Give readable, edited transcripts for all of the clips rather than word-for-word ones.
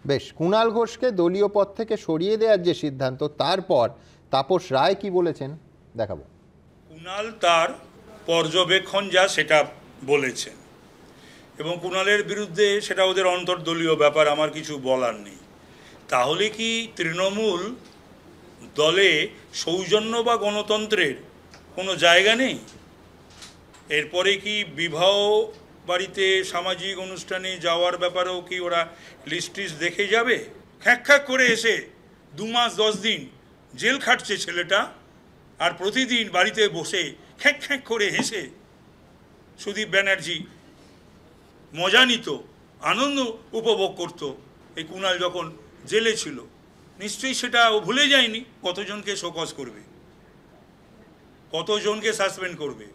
বেশ, কুণাল ঘোষকে দলীয় পদ থেকে সরিয়ে দেওয়ার যে সিদ্ধান্ত, তারপর তাপস রায় কি বলেছেন দেখাবো। কুণাল তার পর্যবেক্ষণ যা সেটা বলেছেন, এবং কুণালের বিরুদ্ধে সেটা ওদের অন্তর্দলীয় ব্যাপার, আমার কিছু বলার নেই। তাহলে কি তৃণমূল দলে সৌজন্য বা গণতন্ত্রের কোনো জায়গা নেই? এরপরে কি বিবাহ বাড়িতে সামাজিক অনুষ্ঠানে যাওয়ার ব্যাপারেও কি ওরা লিস্ট দেখে যাবে? খ্যাঁক করে এসে 2 মাস 10 দিন জেল খাটছে ছেলেটা, আর প্রতিদিন বাড়িতে বসে খ্যাঁক করে হেসে সুদীপ ব্যানার্জি মজা নিত, আনন্দ উপভোগ করত এই কুণাল যখন জেলে ছিল। নিশ্চয়ই সেটা ও ভুলে যায়নি। কতজনকে শোকজ করবে, কতজনকে সাসপেন্ড করবে?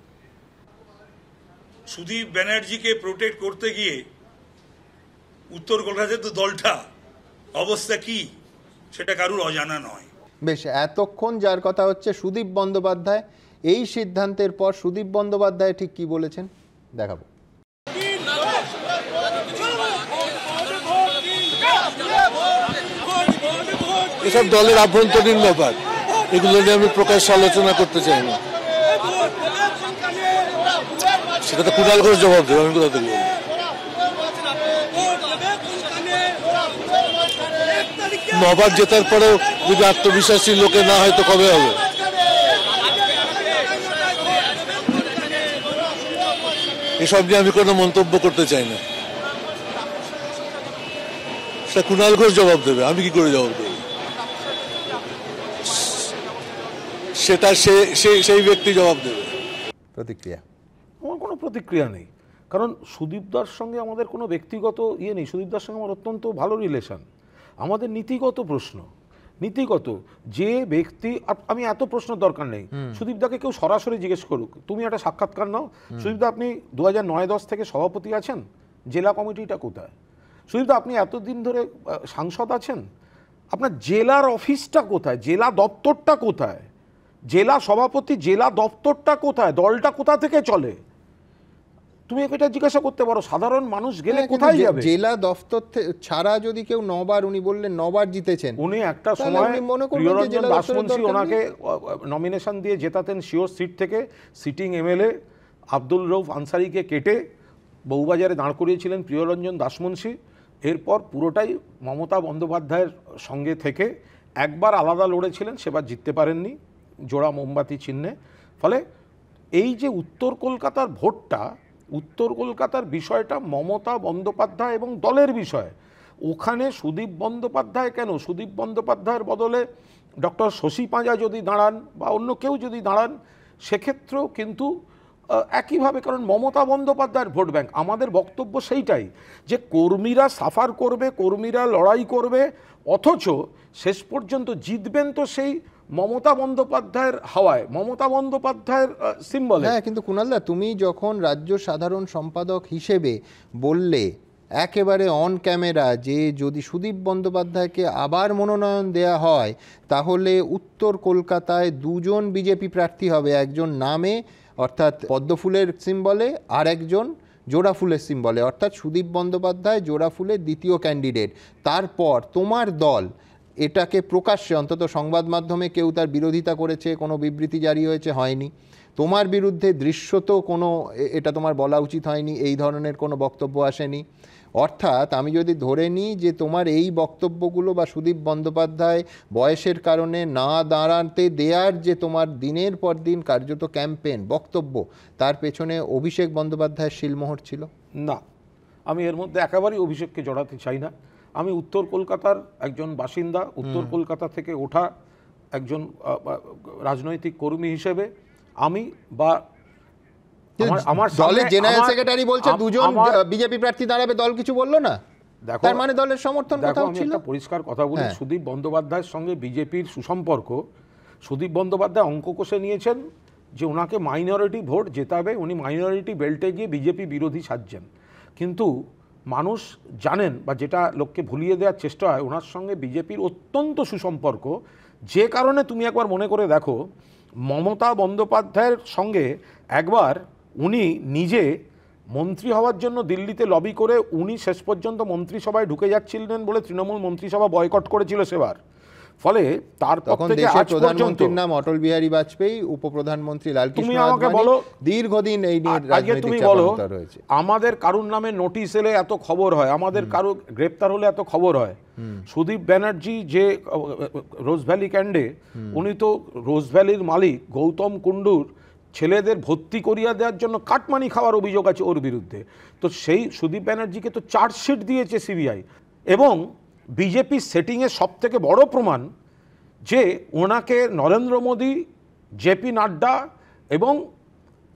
সুদীপ ব্যানার্জিকে প্রোটেক্ট করতে গিয়ে উত্তর কলকাতার তো দলটা অবস্থা কি সেটা কারুর অজানা নয়। বেশ, এতক্ষণ যার কথা হচ্ছে সুদীপ বন্দ্যোপাধ্যায়। এই সিদ্ধান্তের পর সুদীপ বন্দ্যোপাধ্যায় ঠিক কি বলেছেন দেখাবো। এসব দলের আভ্যন্তরীণ ব্যাপার, এগুলো নিয়ে আমি প্রকাশ্যে আলোচনা করতে চাই না। সেটা তো কুণাল ঘোষ জবাব দেবে, আমি কোথা থেকে বলবো? নবার জেতার পরেও যদি আত্মবিশ্বাসী লোকে না হয় তো কবে হবে? এসব নিয়ে আমি কোনো মন্তব্য করতে চাই না। সেটা কুণাল ঘোষ জবাব দেবে, আমি কি করে জবাব দেব? সেটা সেই ব্যক্তি জবাব দেবে। প্রতিক্রিয়া? আমার কোনো প্রতিক্রিয়া নেই, কারণ সুদীপদার সঙ্গে আমাদের কোনো ব্যক্তিগত নেই। সুদীপদার সঙ্গে আমার অত্যন্ত ভালো রিলেশন। আমাদের নীতিগত প্রশ্ন, নীতিগত যে ব্যক্তি, আমি এত প্রশ্ন দরকার নেই। সুদীপদাকে কেউ সরাসরি জিজ্ঞেস করুক, তুমি একটা সাক্ষাৎকার নাও, সুদীপদা আপনি 2009-10 থেকে সভাপতি আছেন, জেলা কমিটিটা কোথায়? সুদীপদা আপনি এতদিন ধরে সাংসদ আছেন, আপনার জেলার অফিসটা কোথায়, জেলা দপ্তরটা কোথায়, জেলা সভাপতি জেলা দপ্তরটা কোথায়, দলটা কোথা থেকে চলে? তুমি এটা জিজ্ঞাসা করতে পারো। সাধারণ মানুষ গেলে কোথায় যাবে? জেলা দপ্তর ছাড়া যদি কেউ 9 বার, উনি বললেন 9 বার জিতেছেন, উনি একটা সময় প্রিয়রঞ্জন দাসমুন্সি ওনাকে নমিনেশন দিয়ে জেতাতেন শিওর সিট থেকে। সিটিং এমএলএ আব্দুল রউফ আনসারিকে কেটে বউবাজারে দাঁড় করিয়েছিলেন প্রিয়রঞ্জন দাসমুন্সি। এরপর পুরোটাই মমতা বন্দ্যোপাধ্যায়ের সঙ্গে থেকে একবার আলাদা লড়েছিলেন, সেবার জিততে পারেননি জোড়া মোমবাতি চিহ্নে। ফলে এই যে উত্তর কলকাতার ভোটটা, উত্তর কলকাতার বিষয়টা মমতা বন্দ্যোপাধ্যায় এবং দলের বিষয়। ওখানে সুদীপ বন্দ্যোপাধ্যায় কেন, সুদীপ বন্দ্যোপাধ্যায়ের বদলে ডক্টর শশী পাঁজা যদি দাঁড়ান বা অন্য কেউ যদি দাঁড়ান, সেক্ষেত্রেও কিন্তু একইভাবে, কারণ মমতা বন্দ্যোপাধ্যায়ের ভোট ব্যাংক। আমাদের বক্তব্য সেইটাই যে কর্মীরা সাফার করবে, কর্মীরা লড়াই করবে, অথচ শেষ পর্যন্ত জিতবেন তো সেই মমতা বন্দ্যোপাধ্যায়ের হাওয়ায়, মমতা বন্দ্যোপাধ্যায়ের সিম্বলে। হ্যাঁ, কিন্তু কুণালদা, তুমি যখন রাজ্য সাধারণ সম্পাদক হিসেবে বললে একেবারে অন ক্যামেরা যে যদি সুদীপ বন্দ্যোপাধ্যায়কে আবার মনোনয়ন দেয়া হয় তাহলে উত্তর কলকাতায় 2 জন বিজেপি প্রার্থী হবে, একজন নামে অর্থাৎ পদ্মফুলের সিম্বলে, আর একজন জোড়া ফুলের সিম্বলে, অর্থাৎ সুদীপ বন্দ্যোপাধ্যায় জোড়া ফুলের দ্বিতীয় ক্যান্ডিডেট। তারপর তোমার দল এটাকে প্রকাশ্যে, অন্তত সংবাদ মাধ্যমে কেউ তার বিরোধিতা করেছে, কোনো বিবৃতি জারি হয়েছে, হয়নি। তোমার বিরুদ্ধে দৃশ্যত কোনো, এটা তোমার বলা উচিত হয়নি, এই ধরনের কোনো বক্তব্য আসেনি। অর্থাৎ আমি যদি ধরে নিই যে তোমার এই বক্তব্যগুলো বা সুদীপ বন্দ্যোপাধ্যায় বয়সের কারণে না দাঁড়াতে দেয়ার যে তোমার দিনের পর দিন কার্যত ক্যাম্পেন বক্তব্য, তার পেছনে অভিষেক বন্দ্যোপাধ্যায়ের শিলমোহর ছিল না। আমি এর মধ্যে একেবারেই অভিষেককে জড়াতে চাই না। আমি উত্তর কলকাতার একজন বাসিন্দা, উত্তর কলকাতা থেকে ওঠা একজন রাজনৈতিক কর্মী হিসেবে আমি বা আমার দলের জেনারেল সেক্রেটারি বলছে 2 জন বিজেপি প্রার্থী দাঁড়াবে, দল কিছু বললো না, তার মানে দলের সমর্থন কোথাও ছিল? একটা পরিষ্কার কথা বলি, সুদীপ বন্দ্যোপাধ্যায়ের সঙ্গে বিজেপির সুসম্পর্ক। সুদীপ বন্দ্যোপাধ্যায় অঙ্ক কষে নিয়েছেন যে ওনাকে মাইনরিটি ভোট জেতাবে, উনি মাইনরিটি বেল্টে গিয়ে বিজেপি বিরোধী সাজছেন। কিন্তু মানুষ জানেন, বা যেটা লোককে ভুলিয়ে দেওয়ার চেষ্টা হয়, ওনার সঙ্গে বিজেপির অত্যন্ত সুসম্পর্ক। যে কারণে তুমি একবার মনে করে দেখো, মমতা বন্দ্যোপাধ্যায়ের সঙ্গে একবার উনি নিজে মন্ত্রী হওয়ার জন্য দিল্লিতে লবি করে উনি শেষ পর্যন্ত মন্ত্রিসভায় ঢুকে যাচ্ছিলেন বলে তৃণমূল মন্ত্রিসভা বয়কট করেছিল সেবার। ফলে তারপর তখন থেকে দেশের আজ পর্যন্ত প্রধানমন্ত্রীর নাম অটল বিহারী বাজপেয়ী, উপপ্রধানমন্ত্রী লালকৃষ্ণ তুমি আমাকে আদবানি। বলো, দীর্ঘদিন এই নিয়ে আজকে রাজনৈতিক তুমি বলো চাপানোতর হয়েছে। আমাদের কারুর নামে নোটিশ এলে এত খবর হয়, আমাদের কারো গ্রেপ্তার হলে এত খবর হয়। সুদীপ ব্যানার্জি যে রোজভ্যালি ক্যান্ডে, উনি তো রোজভ্যালির মালিক গৌতম কুণ্ডুর ছেলেদের ভর্তি করিয়ে দেওয়ার জন্য কাটমানি খাওয়ার অভিযোগ আছে ওর বিরুদ্ধে। তো সেই সুদীপ ব্যানার্জিকে তো চার্জশিট দিয়েছে সিবিআই। এবং বিজেপি সেটিংয়ের সব থেকে বড় প্রমাণ যে ওনাকে নরেন্দ্র মোদী, জেপি নাড্ডা এবং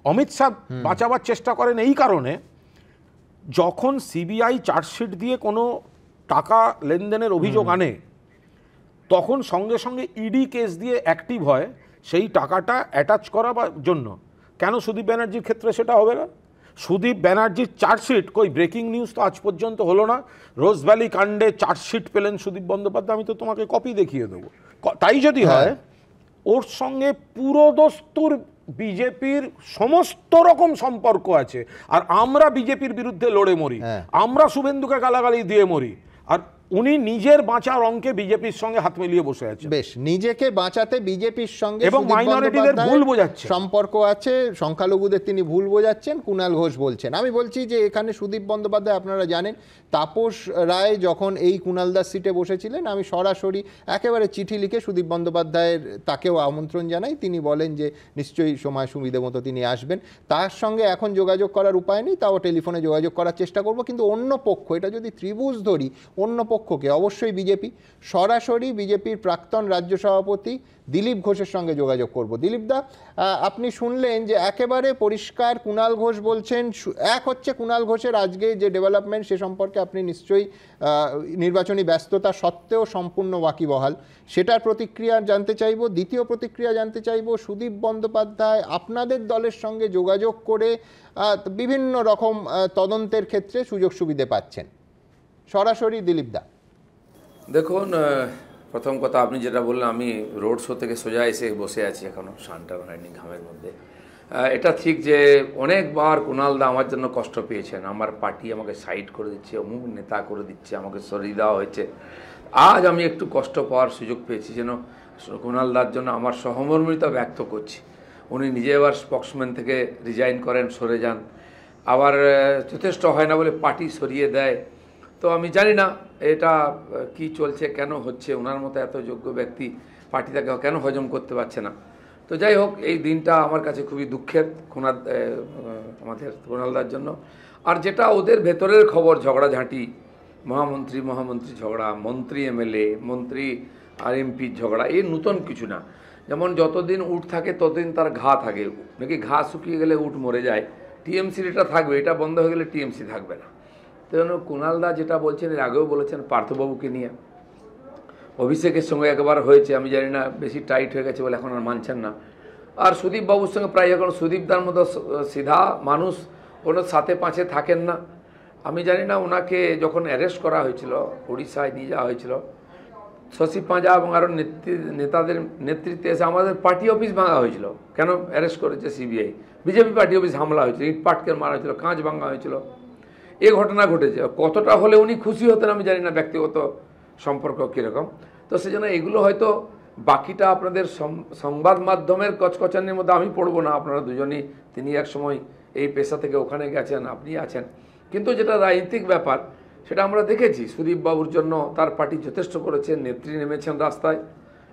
অমিত শাহ বাঁচাবার চেষ্টা করেন এই কারণে, যখন সিবিআই চার্জশিট দিয়ে কোনো টাকা লেনদেনের অভিযোগ আনে তখন সঙ্গে সঙ্গে ইডি কেস দিয়ে অ্যাক্টিভ হয় সেই টাকাটা অ্যাটাচ করার জন্য। কেন সুদীপ ব্যানার্জির ক্ষেত্রে সেটা হবে না? সুদীপ ব্যানার্জির চার্জশিট, কই ব্রেকিং নিউজ তো আজ পর্যন্ত হলো না। রোজভ্যালি কাণ্ডে চার্জশিট পেলেন সুদীপ বন্দ্যোপাধ্যায়, আমি তো তোমাকে কপি দেখিয়ে দেবো। তাই যদি হয় ওর সঙ্গে পুরোদস্তুর বিজেপির সমস্ত রকম সম্পর্ক আছে, আর আমরা বিজেপির বিরুদ্ধে লড়ে মরি, আমরা শুভেন্দুকে গালাগালি দিয়ে মরি, আর উনি নিজের বাঁচার অঙ্কে বিজেপির সঙ্গে হাত মিলিয়ে বসে আছেন। বেশ, নিজেকে বাঁচাতে বিজেপির সঙ্গে এবং মাইনরিটিদের ভুল বোঝাচ্ছে, সম্পর্ক আছে, সংখ্যালঘুদের তিনি ভুল বোঝাচ্ছেন, কুণাল ঘোষ বলছেন। আমি বলছি যে এখানে সুদীপ বন্দ্যোপাধ্যায়, আপনারা জানেন তাপস রায় যখন এই কুণালদার সিটে বসেছিলেন, আমি সরাসরি একেবারে চিঠি লিখে সুদীপ বন্দ্যোপাধ্যায়ের তাকেও আমন্ত্রণ জানাই। তিনি বলেন যে নিশ্চয়ই সময় সুবিধে মতো তিনি আসবেন। তার সঙ্গে এখন যোগাযোগ করার উপায় নেই, তাও টেলিফোনে যোগাযোগ করার চেষ্টা করব। কিন্তু অন্য পক্ষ, এটা যদি ত্রিভুজ ধরি, অন্য পক্ষকে অবশ্যই বিজেপি, সরাসরি বিজেপির প্রাক্তন রাজ্য সভাপতি দিলীপ ঘোষের সঙ্গে যোগাযোগ করব। দিলীপ দা, আপনি শুনলেন যে একেবারে পরিষ্কার কুণাল ঘোষ বলছেন। এক হচ্ছে কুণাল ঘোষের আজকে যে ডেভেলপমেন্ট, সে সম্পর্কে আপনি নিশ্চয়ই নির্বাচনী ব্যস্ততা সত্ত্বেও সম্পূর্ণ ওয়াকিবহাল, সেটার প্রতিক্রিয়া জানতে চাইব। দ্বিতীয় প্রতিক্রিয়া জানতে চাইব, সুদীপ বন্দ্যোপাধ্যায় আপনাদের দলের সঙ্গে যোগাযোগ করে বিভিন্ন রকম তদন্তের ক্ষেত্রে সুযোগ সুবিধে পাচ্ছেন। সরাসরি দিলীপ দা। দেখুন, প্রথম কথা আপনি যেটা বললেন, আমি রোড শো থেকে সোজা এসে বসে আছি, এখনও শানটা হয়নি ঘামের মধ্যে। এটা ঠিক যে অনেকবার কুণালদা আমার জন্য কষ্ট পেয়েছেন, আমার পার্টি আমাকে সাইড করে দিচ্ছে, অমুক নেতা করে দিচ্ছে, আমাকে সরিয়ে দেওয়া হয়েছে। আজ আমি একটু কষ্ট পাওয়ার সুযোগ পেয়েছি, যেন কুণালদার জন্য আমার সহমর্মিতা ব্যক্ত করছি। উনি নিজে এবার স্পোক্সম্যান থেকে রিজাইন করেন, সরে যান, আবার যথেষ্ট হয় না বলে পার্টি সরিয়ে দেয়। তো আমি জানি না এটা কি চলছে, কেন হচ্ছে, ওনার মতো এত যোগ্য ব্যক্তি পার্টি তাকে কেন হজম করতে পারছে না। তো যাই হোক, এই দিনটা আমার কাছে খুবই দুঃখের আমাদের কুণালদার জন্য। আর যেটা ওদের ভেতরের খবর, ঝগড়াঝাঁটি, মহামন্ত্রী ঝগড়া, মন্ত্রী এমএলএ, মন্ত্রী আর এমপির ঝগড়া, এই নতুন কিছু না। যেমন যতদিন উট থাকে ততদিন তার ঘা থাকে, নাকি ঘা শুকিয়ে গেলে উট মরে যায়, টিএমসির এটা থাকবে, এটা বন্ধ হয়ে গেলে টিএমসি থাকবে না। তো কুণালদা যেটা বলছেন, এর আগেও বলেছেন পার্থবাবুকে নিয়ে, অভিষেকের সঙ্গে একবার হয়েছে, আমি জানি না বেশি টাইট হয়ে গেছে বলে এখন আর মানছেন না। আর সুদীপ বাবুর সঙ্গে প্রায় এখন সুদীপদার মতো সিধা মানুষ কোনো সাথে পাঁচে থাকেন না। আমি জানি না ওনাকে যখন অ্যারেস্ট করা হয়েছিল, উড়িষ্যায় নিয়ে যাওয়া হয়েছিল, শশী পাঁজা এবং আরও নেতাদের নেতৃত্বে এসে আমাদের পার্টি অফিস ভাঙা হয়েছিল। কেন অ্যারেস্ট করেছে সিবিআই? বিজেপি পার্টি অফিস হামলা হয়েছিল, ইট পাটকেল মারা হয়েছিল, কাঁচ ভাঙা হয়েছিল, এ ঘটনা ঘটেছে। কতটা হলে উনি খুশি হতেন আমি জানি না, ব্যক্তিগত সম্পর্ক কীরকম। তো সেজন্য এগুলো হয়তো বাকিটা আপনাদের সংবাদ মাধ্যমের কচকচানির মধ্যে আমি পড়বো না, আপনারা দুজনই, তিনি এক সময় এই পেশা থেকে ওখানে গেছেন, আপনি আছেন। কিন্তু যেটা রাজনৈতিক ব্যাপার সেটা আমরা দেখেছি, সুদীপ বাবুর জন্য তার পার্টি যথেষ্ট করেছেন, নেত্রী নেমেছেন রাস্তায়।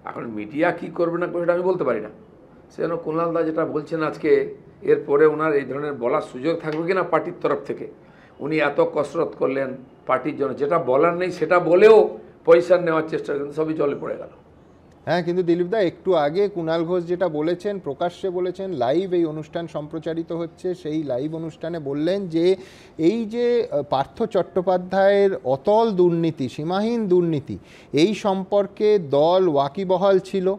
এখন মিডিয়া কি করবে না করবে সেটা আমি বলতে পারি না। সেজন্য কুণালদা যেটা বলছেন আজকে, এরপরে ওনার এই ধরনের বলার সুযোগ থাকবে কিনা পার্টির তরফ থেকে? উনি এত কসরত করলেন পার্টির জন্য, যেটা বলার নেই সেটা বলেও পয়সা নেওয়ার চেষ্টা করেন, সবই জলে পড়ে গেল। হ্যাঁ, কিন্তু দিলীপ দা, একটু আগে কুণাল ঘোষ যেটা বলেছেন, প্রকাশ্যে বলেছেন, লাইভ এই অনুষ্ঠান সম্প্রচারিত হচ্ছে, সেই লাইভ অনুষ্ঠানে বললেন যে এই যে পার্থ চট্টোপাধ্যায়ের অতল দুর্নীতি, সীমাহীন দুর্নীতি, এই সম্পর্কে দল ওয়াকিবহাল ছিল।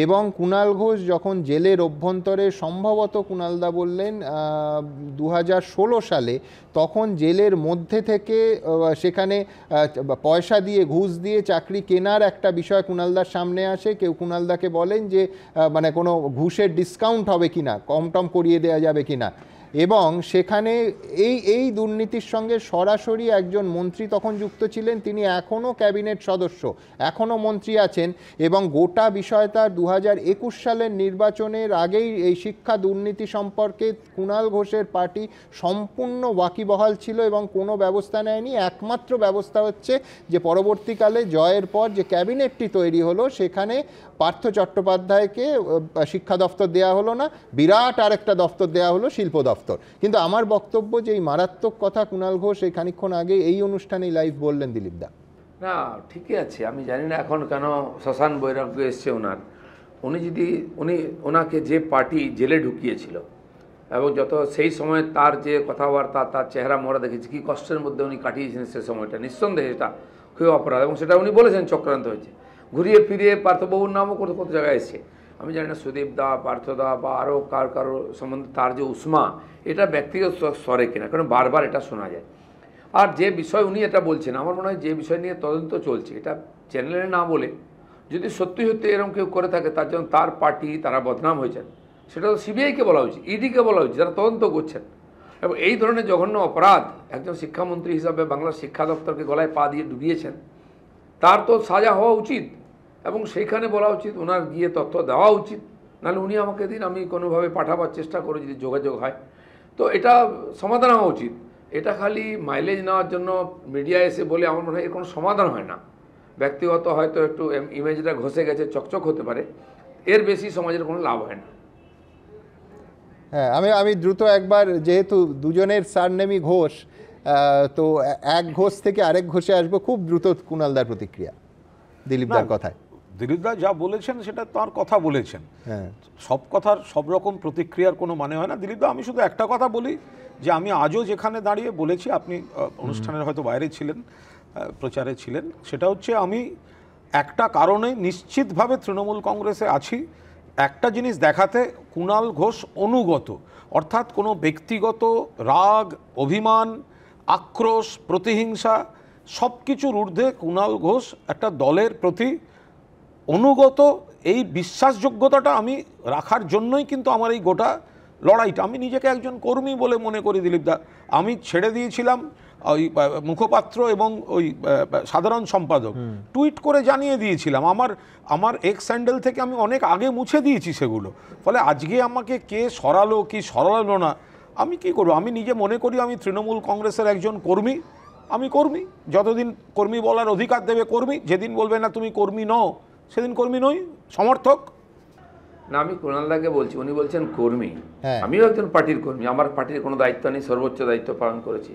এবং কুণাল ঘোষ যখন জেলের অভ্যন্তরে, সম্ভবত কুণালদা বললেন 2016 সালে, তখন জেলের মধ্যে থেকে সেখানে পয়সা দিয়ে, ঘুষ দিয়ে চাকরি কেনার একটা বিষয় কুণালদার সামনে আসে। কেউ কুণালদাকে বলেন যে মানে কোনো ঘুষের ডিসকাউন্ট হবে কিনা, কম টম করিয়ে দেওয়া যাবে কিনা। এবং সেখানে এই দুর্নীতির সঙ্গে সরাসরি একজন মন্ত্রী তখন যুক্ত ছিলেন, তিনি এখনও ক্যাবিনেট সদস্য, এখনও মন্ত্রী আছেন, এবং গোটা বিষয়টা 2021 সালের নির্বাচনের আগেই এই শিক্ষা দুর্নীতি সম্পর্কে কুণাল ঘোষের পার্টি সম্পূর্ণ ওয়াকিবহাল ছিল এবং কোনো ব্যবস্থা নেয়নি। একমাত্র ব্যবস্থা হচ্ছে যে পরবর্তীকালে জয়ের পর যে ক্যাবিনেটটি তৈরি হলো সেখানে পার্থ চট্টোপাধ্যায়কে শিক্ষা দপ্তর দেওয়া হলো না, বিরাট আরেকটা দপ্তর দেওয়া হলো শিল্প দপ্তর। কিন্তু আমার বক্তব্য যে এই মারাত্মক কথা কুণাল ঘোষ এই খানিকক্ষণ আগে এই অনুষ্ঠানেই লাইভ বললেন দিলীপ দা। না ঠিকই আছে, আমি জানি না এখন কেন শ্মশান বৈরাগ্য এসছে ওনার। ওনাকে যে পার্টি জেলে ঢুকিয়েছিল এবং যত সেই সময় তার যে কথাবার্তা, তার চেহারা মোড়া দেখেছি, কী কষ্টের মধ্যে উনি কাটিয়েছেন সে সময়টা, নিঃসন্দেহে এটা খুবই অপরাধ। এবং সেটা উনি বলেছেন চক্রান্ত হয়েছে, ঘুরিয়ে ফিরিয়ে পার্থবাবুর নামও কত জায়গায় এসছে। আমি জানি না সুদীপ দা, পার্থদা বা আরও কারো সম্বন্ধে তার যে উষ্মা, এটা ব্যক্তিগত স্তরে কিনা, কারণ বারবার এটা শোনা যায়। আর যে বিষয় উনি এটা বলছেন, আমার মনে হয় যে বিষয় নিয়ে তদন্ত চলছে, এটা চ্যানেলে না বলে যদি সত্যি সত্যি এরকম কেউ করে থাকে তার জন্য তার পার্টি তারা বদনাম হয়েছেন, সেটা তো সিবিআইকে বলা উচিত, ইডিকে বলা উচিত, যারা তদন্ত করছেন। এবং এই ধরনের জঘন্য অপরাধ একজন শিক্ষামন্ত্রী হিসাবে বাংলার শিক্ষা দপ্তরকে গলায় পা দিয়ে ডুবিয়েছেন, তার তো সাজা হওয়া উচিত এবং সেইখানে বলা উচিত, ওনার গিয়ে তথ্য দেওয়া উচিত। নাহলে উনি আমাকে দিন, আমি কোনোভাবে পাঠাবার চেষ্টা করে যদি যোগাযোগ হয়, তো এটা সমাধান হওয়া উচিত। এটা খালি মাইলেজ নেওয়ার জন্য মিডিয়া এসে বলে আমার মনে হয় এর কোনো সমাধান হয় না। ব্যক্তিগত হয়তো একটু ইমেজটা ঘষে গেছে, চকচক হতে পারে, এর বেশি সমাজের কোনো লাভ হয় না। হ্যাঁ, আমি দ্রুত একবার, যেহেতু দুজনের সারনেমই ঘোষ, তো এক ঘোষ থেকে আরেক ঘোষে আসবো, খুব দ্রুত কুণালদার প্রতিক্রিয়া দিলীপদার কথায়। দিলীপদা যা বলেছেন সেটা তার কথা বলেছেন, হ্যাঁ, সব কথার সব রকম প্রতিক্রিয়ার কোনো মানে হয় না। দিলীপদা, আমি শুধু একটা কথা বলি যে আমি আজও যেখানে দাঁড়িয়ে বলেছি, আপনি অনুষ্ঠানের হয়তো বাইরে ছিলেন, প্রচারে ছিলেন, সেটা হচ্ছে আমি একটা কারণে নিশ্চিতভাবে তৃণমূল কংগ্রেসে আছি, একটা জিনিস দেখাতে, কুণাল ঘোষ অনুগত, অর্থাৎ কোনো ব্যক্তিগত রাগ, অভিমান, আক্রোশ, প্রতিহিংসা সব কিছুর ঊর্ধ্বে কুণাল ঘোষ একটা দলের প্রতি অনুগত। এই বিশ্বাসযোগ্যতাটা আমি রাখার জন্যই কিন্তু আমার এই গোটা লড়াইটা। আমি নিজেকে একজন কর্মী বলে মনে করি দিলীপদা। আমি ছেড়ে দিয়েছিলাম ওই মুখপাত্র এবং ওই সাধারণ সম্পাদক, টুইট করে জানিয়ে দিয়েছিলাম, আমার এক্স হ্যান্ডেল থেকে আমি অনেক আগে মুছে দিয়েছি সেগুলো। ফলে আজকে আমাকে কে সরালো কি সরালো না, আমি কি করব? আমি নিজে মনে করি আমি তৃণমূল কংগ্রেসের একজন কর্মী, আমি কর্মী, যতদিন কর্মী বলার অধিকার দেবে কর্মী, যেদিন বলবে না তুমি কর্মী নও সেদিন কর্মী নই, সমর্থক। না, আমি কুণালদাকে বলছি, উনি বলছেন কর্মী, হ্যাঁ। আমিও একজন পার্টির কর্মী, আমার পার্টির কোনো দায়িত্ব নেই, সর্বোচ্চ দায়িত্ব পালন করেছি,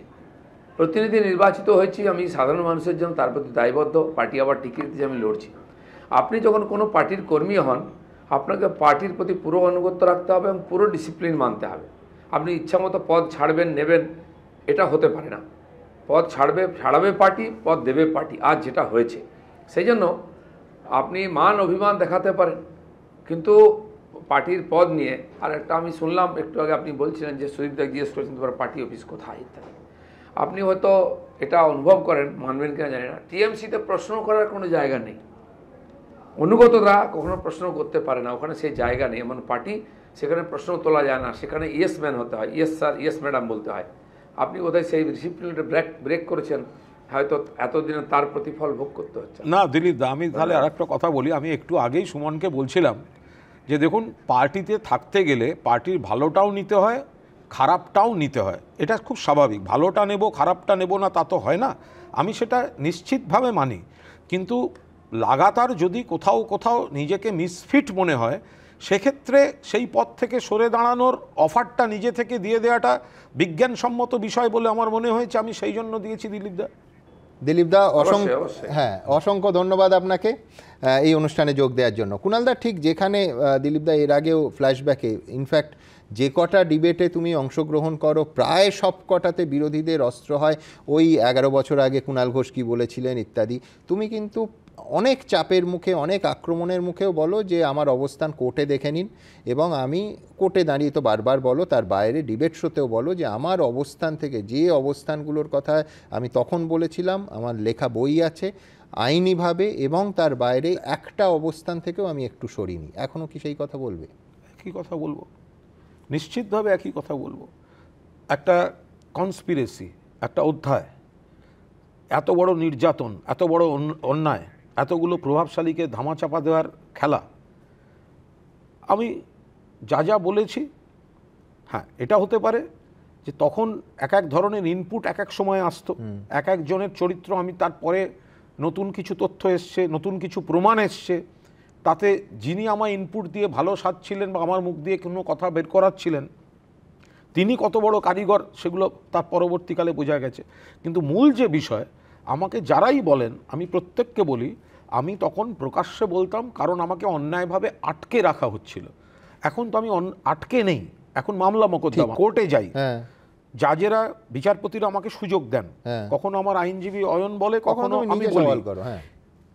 প্রতিনিধি নির্বাচিত হয়েছি, আমি সাধারণ মানুষের জন্য তার প্রতি দায়বদ্ধ, পার্টি আবার টিকিট দিয়ে আমি লড়ছি। আপনি যখন কোনো পার্টির কর্মী হন, আপনাকে পার্টির প্রতি পুরো আনুগত্য রাখতে হবে এবং পুরো ডিসিপ্লিন মানতে হবে। আপনি ইচ্ছামতো পদ ছাড়বেন, নেবেন, এটা হতে পারে না। পদ ছাড়াবে পার্টি, পদ দেবে পার্টি, আজ যেটা হয়েছে। সেই জন্য আপনি মান অভিমান দেখাতে পারেন, কিন্তু পার্টির পদ নিয়ে, আর একটা আমি শুনলাম একটু আগে আপনি বলছিলেন যে সুদীপদা জিজ্ঞেস করেছেন তোমার পার্টি অফিস কোথায় ইত্যাদি, আপনি হয়তো এটা অনুভব করেন, মানবেন কিনা জানি না, টিএমসিতে প্রশ্ন করার কোনো জায়গা নেই, অনুগতরা কখনো প্রশ্ন করতে পারে না, ওখানে সেই জায়গা নেই, এমন পার্টি সেখানে প্রশ্ন তোলা যায় না, সেখানে ইয়েস ম্যান হতে হয়, ইয়েস স্যার, ইয়েস ম্যাডাম বলতে হয়। আপনি বোধহয় সেই ডিসিপ্লিনটা ব্রেক করেছেন, হয়তো এতদিনে তার প্রতিফল ভোগ করতে হচ্ছে। না দিলীপ দা, আমি তাহলে আর একটা কথা বলি। আমি একটু আগেই সুমনকে বলছিলাম যে দেখুন, পার্টিতে থাকতে গেলে পার্টির ভালোটাও নিতে হয়, খারাপটাও নিতে হয়, এটা খুব স্বাভাবিক। ভালোটা নেব, খারাপটা নেব না, তা তো হয় না, আমি সেটা নিশ্চিতভাবে মানি। কিন্তু লাগাতার যদি কোথাও নিজেকে মিসফিট মনে হয়, সেক্ষেত্রে সেই পথ থেকে সরে দাঁড়ানোর অফারটা নিজে থেকে দিয়ে দেওয়াটা বিজ্ঞানসম্মত বিষয় বলে আমার মনে হয়েছে, আমি সেই জন্য দিয়েছি। দিলীপদা, অসংখ্য ধন্যবাদ আপনাকে এই অনুষ্ঠানে যোগ দেওয়ার জন্য। কুণালদা, ঠিক যেখানে দিলীপদা এর আগেও ফ্ল্যাশব্যাকে, ইনফ্যাক্ট যে কটা ডিবেটে তুমি অংশগ্রহণ করো প্রায় সব কটাতে বিরোধীদের অস্ত্র হয় ওই 11 বছর আগে কুণাল ঘোষ কী বলেছিলেন ইত্যাদি। তুমি কিন্তু অনেক চাপের মুখে, অনেক আক্রমণের মুখেও বলো যে আমার অবস্থান কোর্টে দেখে নিন, এবং আমি কোর্টে দাঁড়িয়ে তো বারবার বলো, তার বাইরে ডিবেট শোতেও বলো যে আমার অবস্থান থেকে, যে অবস্থানগুলোর কথা আমি তখন বলেছিলাম, আমার লেখা বই আছে, আইনিভাবে এবং তার বাইরে একটা অবস্থান থেকেও আমি একটু সরিনি। এখনও কি সেই কথা বলবে? একই কথা বলবো, নিশ্চিতভাবে একই কথা বলবো। একটা কনস্পিরেসি, একটা অধ্যায়, এত বড় নির্যাতন, এত বড় অন্যায়, এতগুলো প্রভাবশালীকে ধামাচাপা দেওয়ার খেলা, আমি যা যা বলেছি, হ্যাঁ এটা হতে পারে যে তখন এক এক ধরনের ইনপুট এক এক সময় আসতো, এক একজনের চরিত্র, আমি তারপরে নতুন কিছু তথ্য এসছে, নতুন কিছু প্রমাণ এসছে, তাতে যিনি আমার ইনপুট দিয়ে ভালো সাজছিলেন বা আমার মুখ দিয়ে কোনো কথা বের করাচ্ছিলেন তিনি কত বড় কারিগর সেগুলো তার পরবর্তীকালে বোঝা গেছে। কিন্তু মূল যে বিষয়, আমাকে যারাই বলেন, আমি প্রত্যেককে বলি আমি তখন প্রকাশ্যে বলতাম কারণ আমাকে অন্যায়ভাবে আটকে রাখা হচ্ছিল। এখন তো আমি আটকে নেই, এখন মামলা মোকদ্দমা, কোর্টে যাই, জাজেরা বিচারপতিরা আমাকে সুযোগ দেন, কখনো আমার আইনজীবী অয়ন বলে, কখনো আমি বলি।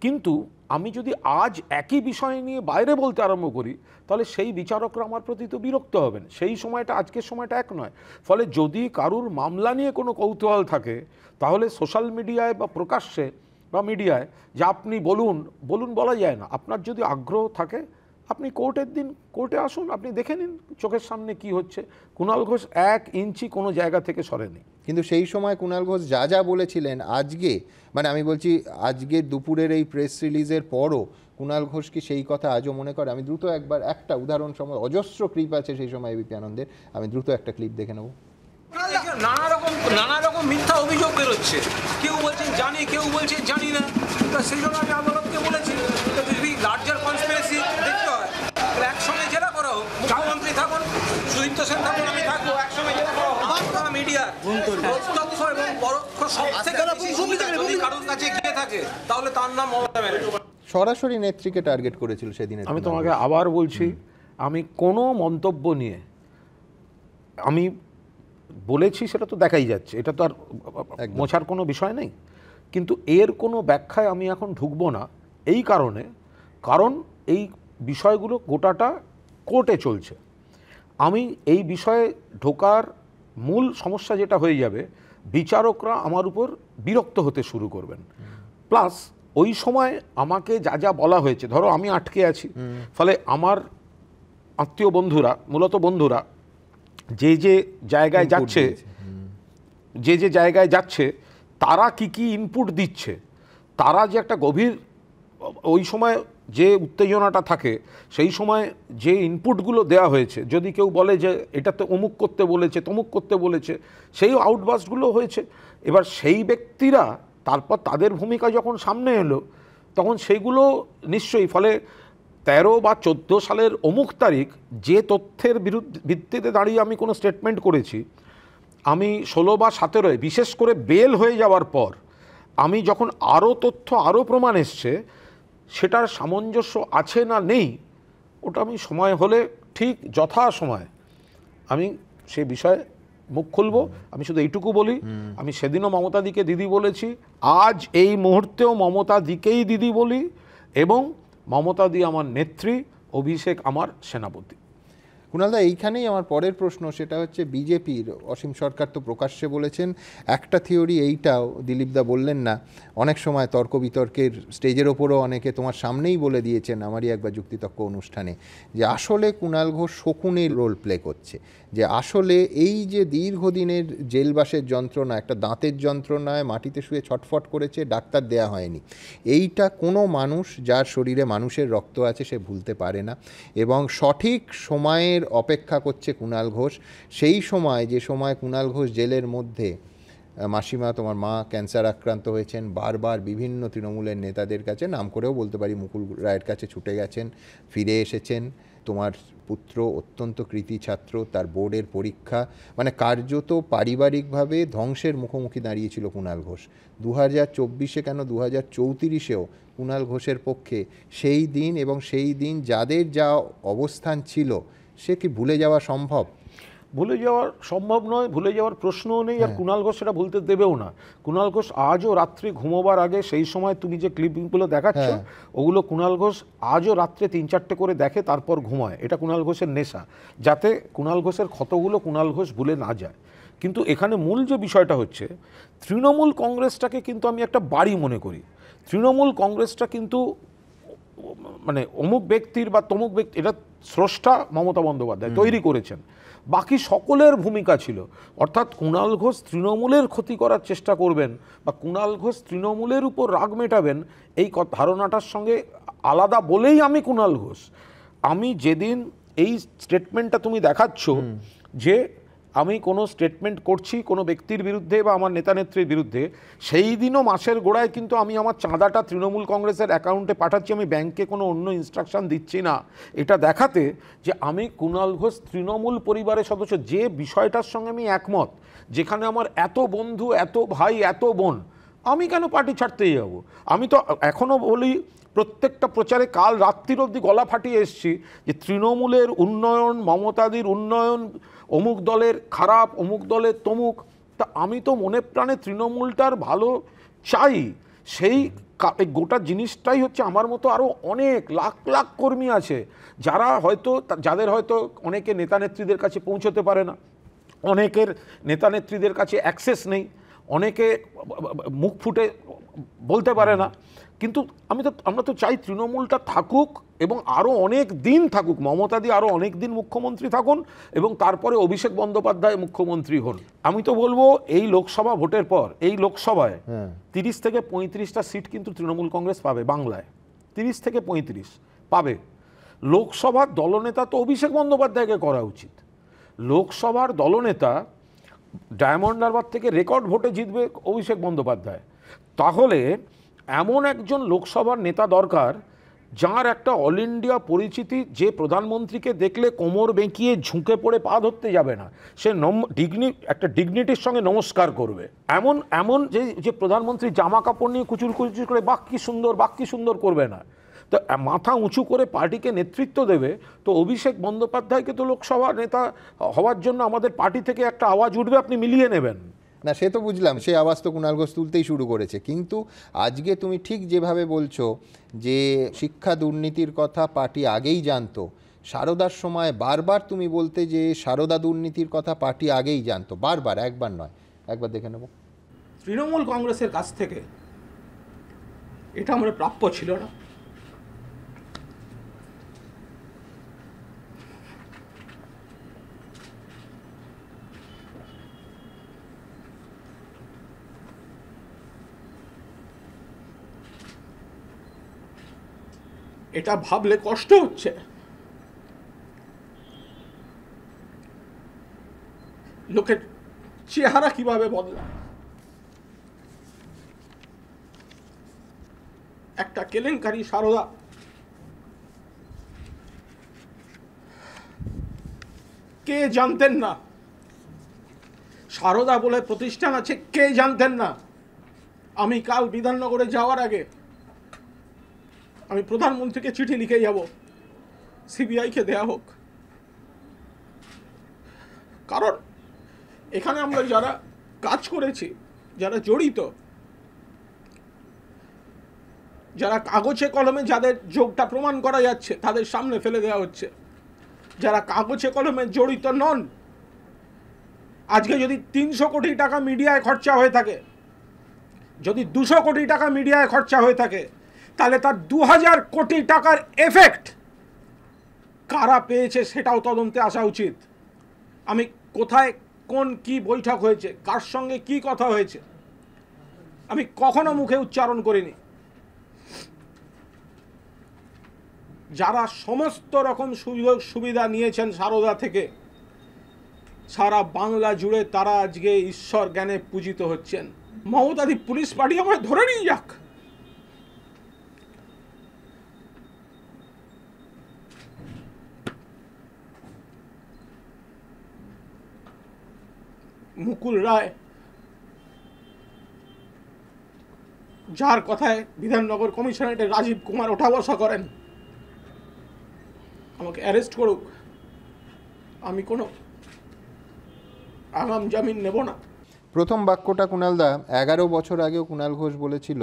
কিন্তু আমি যদি আজ একই বিষয় নিয়ে বাইরে বলতে আরম্ভ করি তাহলে সেই বিচারকরা আমার প্রতি তো বিরক্ত হবেন। সেই সময়টা আজকের সময়টা এক নয়। ফলে যদি কারুর মামলা নিয়ে কোনো কৌতূহল থাকে তাহলে সোশ্যাল মিডিয়ায় বা প্রকাশ্যে বা মিডিয়ায় যে আপনি বলুন বলুন বলা যায় না। আপনার যদি আগ্রহ থাকে আপনি কোর্টের দিন কোর্টে আসুন, আপনি দেখে নিন চোখের সামনে কি হচ্ছে। কুণাল ঘোষ 1 ইঞ্চি কোনো জায়গা থেকে সরেনি। কিন্তু সেই সময় কুণাল ঘোষ যা যা বলেছিলেন আজকে, মানে আমি বলছি আজকের দুপুরের এই প্রেস রিলিজের পরও কুণাল ঘোষ কি সেই কথা আজও মনে করে? আমি দ্রুত একবার একটা উদাহরণ সময়, অজস্র ক্লিপ আছে সেই সময় এবিপি আনন্দের, আমি দ্রুত একটা ক্লিপ দেখে নেব। নানা রকম মিথ্যা অভিযোগ বেরোচ্ছে, কেউ বলছেন জানি, কেউ বলছেন জানি না। সেই জন্য আমি আদালতকে বলেছি যদি লার্জার কনস্পিরেসি দেখতে হয় তাহলে একসঙ্গে জেরা করা হোক, মুখ্যমন্ত্রী থাকুন, সুদীপ্ত সেন থাকুন, আমি থাকবো, একসঙ্গে জেরা করা হোক। মিডিয়া প্রত্যক্ষ এবং পরোক্ষ সবথেকে বেশি সুবিধা যদি কারোর কাছে গিয়ে থাকে তাহলে তার নাম মমতা ব্যানার্জী। সরাসরি নেত্রীকে টার্গেট করেছিল সেদিনে। আমি তোমাকে আবার বলছি, আমি কোনো মন্তব্য নিয়ে আমি বলেছি সেটা তো দেখাই যাচ্ছে, এটা তো আর মোছার কোনো বিষয় নেই। কিন্তু এর কোনো ব্যাখ্যায় আমি এখন ঢুকবো না এই কারণে, কারণ এই বিষয়গুলো গোটাটা কোর্টে চলছে। আমি এই বিষয়ে ঢোকার মূল সমস্যা যেটা হয়ে যাবে, বিচারকরা আমার উপর বিরক্ত হতে শুরু করবেন। প্লাস ওই সময় আমাকে যা যা বলা হয়েছে, ধরো আমি আটকে আছি, ফলে আমার আত্মীয় বন্ধুরা, মূলত বন্ধুরা যে যে জায়গায় যাচ্ছে, যে যে জায়গায় যাচ্ছে তারা কি কি ইনপুট দিচ্ছে, তারা যে একটা গভীর, ওই সময় যে উত্তেজনাটা থাকে সেই সময় যে ইনপুটগুলো দেওয়া হয়েছে, যদি কেউ বলে যে এটাতে অমুক করতে বলেছে, তমুক করতে বলেছে, সেই আউটবাস্টগুলো হয়েছে। এবার সেই ব্যক্তিরা তারপর তাদের ভূমিকা যখন সামনে এলো তখন সেইগুলো নিশ্চয়ই, ফলে 13 বা 14 সালের অমুক তারিখ যে তথ্যের ভিত্তিতে দাঁড়িয়ে আমি কোনো স্টেটমেন্ট করেছি, আমি 16 বা 17 বিশেষ করে বেল হয়ে যাওয়ার পর আমি যখন আরও তথ্য, আরও প্রমাণ এসছে, সেটার সামঞ্জস্য আছে না নেই, ওটা আমি সময় হলে ঠিক যথা সময় আমি সে বিষয়ে মুখ খুলব। আমি শুধু এইটুকু বলি, আমি সেদিনও মমতা দিকে দিদি বলেছি, আজ এই মুহূর্তেও মমতা দিকেই দিদি বলি, এবং মমতা দি আমার নেত্রী, অভিষেক আমার সেনাপতি। কুণালদা, এইখানেই আমার পরের প্রশ্ন, সেটা হচ্ছে বিজেপির অসীম সরকার তো প্রকাশ্যে বলেছেন একটা থিওরি, এইটাও দিলীপদা বললেন না, অনেক সময় তর্ক বিতর্কের স্টেজের ওপরও অনেকে তোমার সামনেই বলে দিয়েছেন আমারই একবার যুক্তিতর্ক অনুষ্ঠানে, যে আসলে কুণাল ঘোষ শকুনের রোল প্লে করছে, যে আসলে এই যে দীর্ঘদিনের জেলবাসের যন্ত্রণা, একটা দাঁতের যন্ত্রণায় মাটিতে শুয়ে ছটফট করেছে, ডাক্তার দেয়া হয়নি, এইটা কোনো মানুষ যার শরীরে মানুষের রক্ত আছে সে ভুলতে পারে না, এবং সঠিক সময়ের অপেক্ষা করছে কুণাল ঘোষ। সেই সময়, যে সময় কুণাল ঘোষ জেলের মধ্যে, মাসিমা তোমার মা ক্যান্সার আক্রান্ত হয়েছেন, বারবার বিভিন্ন তৃণমূলের নেতাদের কাছে, নাম করেও বলতে পারি মুকুল রায়ের কাছে ছুটে গেছেন, ফিরে এসেছেন, তোমার পুত্র অত্যন্ত কৃতী ছাত্র, তার বোর্ডের পরীক্ষা, মানে কার্যত পারিবারিকভাবে ধ্বংসের মুখোমুখি দাঁড়িয়েছিল কুণাল ঘোষ। 2024-এ কেন 2034-এও কুণাল ঘোষের পক্ষে সেই দিন এবং সেই দিন যাদের যা অবস্থান ছিল সে কি ভুলে যাওয়া সম্ভব? ভুলে যাওয়ার সম্ভব নয়, ভুলে যাওয়ার প্রশ্নও নেই, আর কুণাল ঘোষ সেটা ভুলতে দেবেও না। কুণাল ঘোষ আজও রাত্রি ঘুমোবার আগে, সেই সময় তুমি যে ক্লিপিংগুলো দেখাচ্ছ ওগুলো কুণাল ঘোষ আজও রাত্রে 3-4টে করে দেখে তারপর ঘুমায়। এটা কুণাল ঘোষের নেশা, যাতে কুণাল ঘোষের ক্ষতগুলো কুণাল ঘোষ ভুলে না যায়। কিন্তু এখানে মূল যে বিষয়টা হচ্ছে, তৃণমূল কংগ্রেসটাকে কিন্তু আমি একটা বাড়ি মনে করি। তৃণমূল কংগ্রেসটা কিন্তু মানে অমুক ব্যক্তির বা তমুক ব্যক্তি, এটা স্রষ্টা মমতা বন্দ্যোপাধ্যায় তৈরি করেছেন, বাকি সকলের ভূমিকা ছিল। অর্থাৎ কুণাল ঘোষ তৃণমূলের ক্ষতি করার চেষ্টা করবেন বা কুণাল ঘোষ তৃণমূলের উপর রাগ মেটাবেন, এই ধারণাটার সঙ্গে আলাদা বলেই আমি কুণাল ঘোষ, আমি যেদিন এই স্টেটমেন্টটা তুমি দেখাচ্ছ যে আমি কোনো স্টেটমেন্ট করছি কোনো ব্যক্তির বিরুদ্ধে বা আমার নেতা নেত্রীর বিরুদ্ধে, সেই দিনও মাসের গোড়ায় কিন্তু আমি আমার চাঁদাটা তৃণমূল কংগ্রেসের অ্যাকাউন্টে পাঠাচ্ছি, আমি ব্যাংকে কোনো অন্য ইনস্ট্রাকশন দিচ্ছি না, এটা দেখাতে যে আমি কুণাল ঘোষ তৃণমূল পরিবারের সদস্য, যে বিষয়টার সঙ্গে আমি একমত, যেখানে আমার এত বন্ধু, এত ভাই, এত বোন, আমি কেন পার্টি ছাড়তেই যাব? আমি তো এখনও বলি, প্রত্যেকটা প্রচারে কাল রাত্রির অবধি গলা ফাটিয়ে এসছি যে তৃণমূলের উন্নয়ন, মমতাদির উন্নয়ন, অমুক দলের খারাপ, অমুক দলের তমুক, তা আমি তো মনে প্রাণে তৃণমূলটার ভালো চাই। সেই গোটা জিনিসটাই হচ্ছে আমার মতো আরও অনেক লাখ লাখ কর্মী আছে যারা হয়তো, যাদের হয়তো অনেকে নেতা নেত্রীদের কাছে পৌঁছতে পারে না, অনেকের নেতা নেত্রীদের কাছে অ্যাক্সেস নেই, অনেকে মুখ ফুটে বলতে পারে না, কিন্তু আমরা তো চাই তৃণমূলটা থাকুক এবং আরও অনেক দিন থাকুক, মমতাদি আরও অনেক দিন মুখ্যমন্ত্রী থাকুন এবং তারপরে অভিষেক বন্দ্যোপাধ্যায় মুখ্যমন্ত্রী হন। আমি তো বলবো এই লোকসভা ভোটের পর এই লোকসভায় 30 থেকে 35টা সিট কিন্তু তৃণমূল কংগ্রেস পাবে বাংলায়, 30 থেকে 35 পাবে। লোকসভার দলনেতা তো অভিষেক বন্দ্যোপাধ্যায়কে করা উচিত। লোকসভার দলনেতা ডায়মন্ড হারবার থেকে রেকর্ড ভোটে জিতবে অভিষেক বন্দ্যোপাধ্যায়। তাহলে এমন একজন লোকসভার নেতা দরকার যার একটা অল ইন্ডিয়া পরিচিতি, যে প্রধানমন্ত্রীকে দেখলে কোমর বেঁকিয়ে ঝুঁকে পড়ে পা ধরতে যাবে না, সে একটা ডিগনিটির সঙ্গে নমস্কার করবে। এমন যে প্রধানমন্ত্রী জামা কাপড় নিয়ে কুচুর কুচুর করে বাহ কি সুন্দর করবে না, তো মাথা উঁচু করে পার্টিকে নেতৃত্ব দেবে। তো অভিষেক বন্দ্যোপাধ্যায়কে তো লোকসভা নেতা হওয়ার জন্য আমাদের পার্টি থেকে একটা আওয়াজ উঠবে, আপনি মিলিয়ে নেবেন না, সে তো বুঝলাম, সে আওয়াজ তো কুণাল ঘোষ তুলতেই শুরু করেছে। কিন্তু আজকে তুমি ঠিক যেভাবে বলছো যে শিক্ষা দুর্নীতির কথা পার্টি আগেই জানতো, সারদার সময় বারবার তুমি বলতে যে সারদা দুর্নীতির কথা পার্টি আগেই জানতো, বারবার, একবার নয়, একবার দেখে নেব। তৃণমূল কংগ্রেসের কাছ থেকে এটা আমরা প্রাপ্য ছিল না। এটা ভাবলে কষ্ট হচ্ছে। লোকের চেহারা কিভাবে বদলায়। একটা কেলেঙ্কারি সারদা, কে জানতেন না? সারদা বলে প্রতিষ্ঠান আছে, কে জানতেন না? আমি কাল বিধাননগরে যাওয়ার আগে আমি প্রধানমন্ত্রীকে চিঠি লিখে যাব, সিবিআইকে দেয়া হোক। কারণ এখানে আমরা যারা কাজ করেছি, যারা জড়িত, যারা কাগজে কলমে যাদের যোগটা প্রমাণ করা যাচ্ছে তাদের সামনে ফেলে দেওয়া হচ্ছে। যারা কাগজে কলমে জড়িত নন, আজকে যদি 300 কোটি টাকা মিডিয়ায় খরচা হয়ে থাকে, যদি 200 কোটি টাকা মিডিয়ায় খরচা হয়ে থাকে, তাহলে তার 2000 কোটি টাকার এফেক্ট কারা পেয়েছে সেটাও তদন্তে আসা উচিত। আমি কোথায় কোন কি বৈঠক হয়েছে, কার সঙ্গে কি কথা হয়েছে, আমি কখনো মুখে উচ্চারণ করিনি। যারা সমস্ত রকম সুযোগ সুবিধা নিয়েছেন সারদা থেকে, সারা বাংলা জুড়ে তারা আজকে ঈশ্বর জ্ঞানে পূজিত হচ্ছেন। মমতাদি পুলিশ পার্টি আমায় ধরে নিয়ে যাক, মুকুল রায় যার কথায় বিধাননগর কমিশনারেটে রাজীব কুমার ওঠা বসা করেন, আমাকে অ্যারেস্ট করুক, আমি কোনো আগাম জামিন নেব না। প্রথম বাক্যটা কুণালদা 11 বছর আগেও কুণাল ঘোষ বলেছিল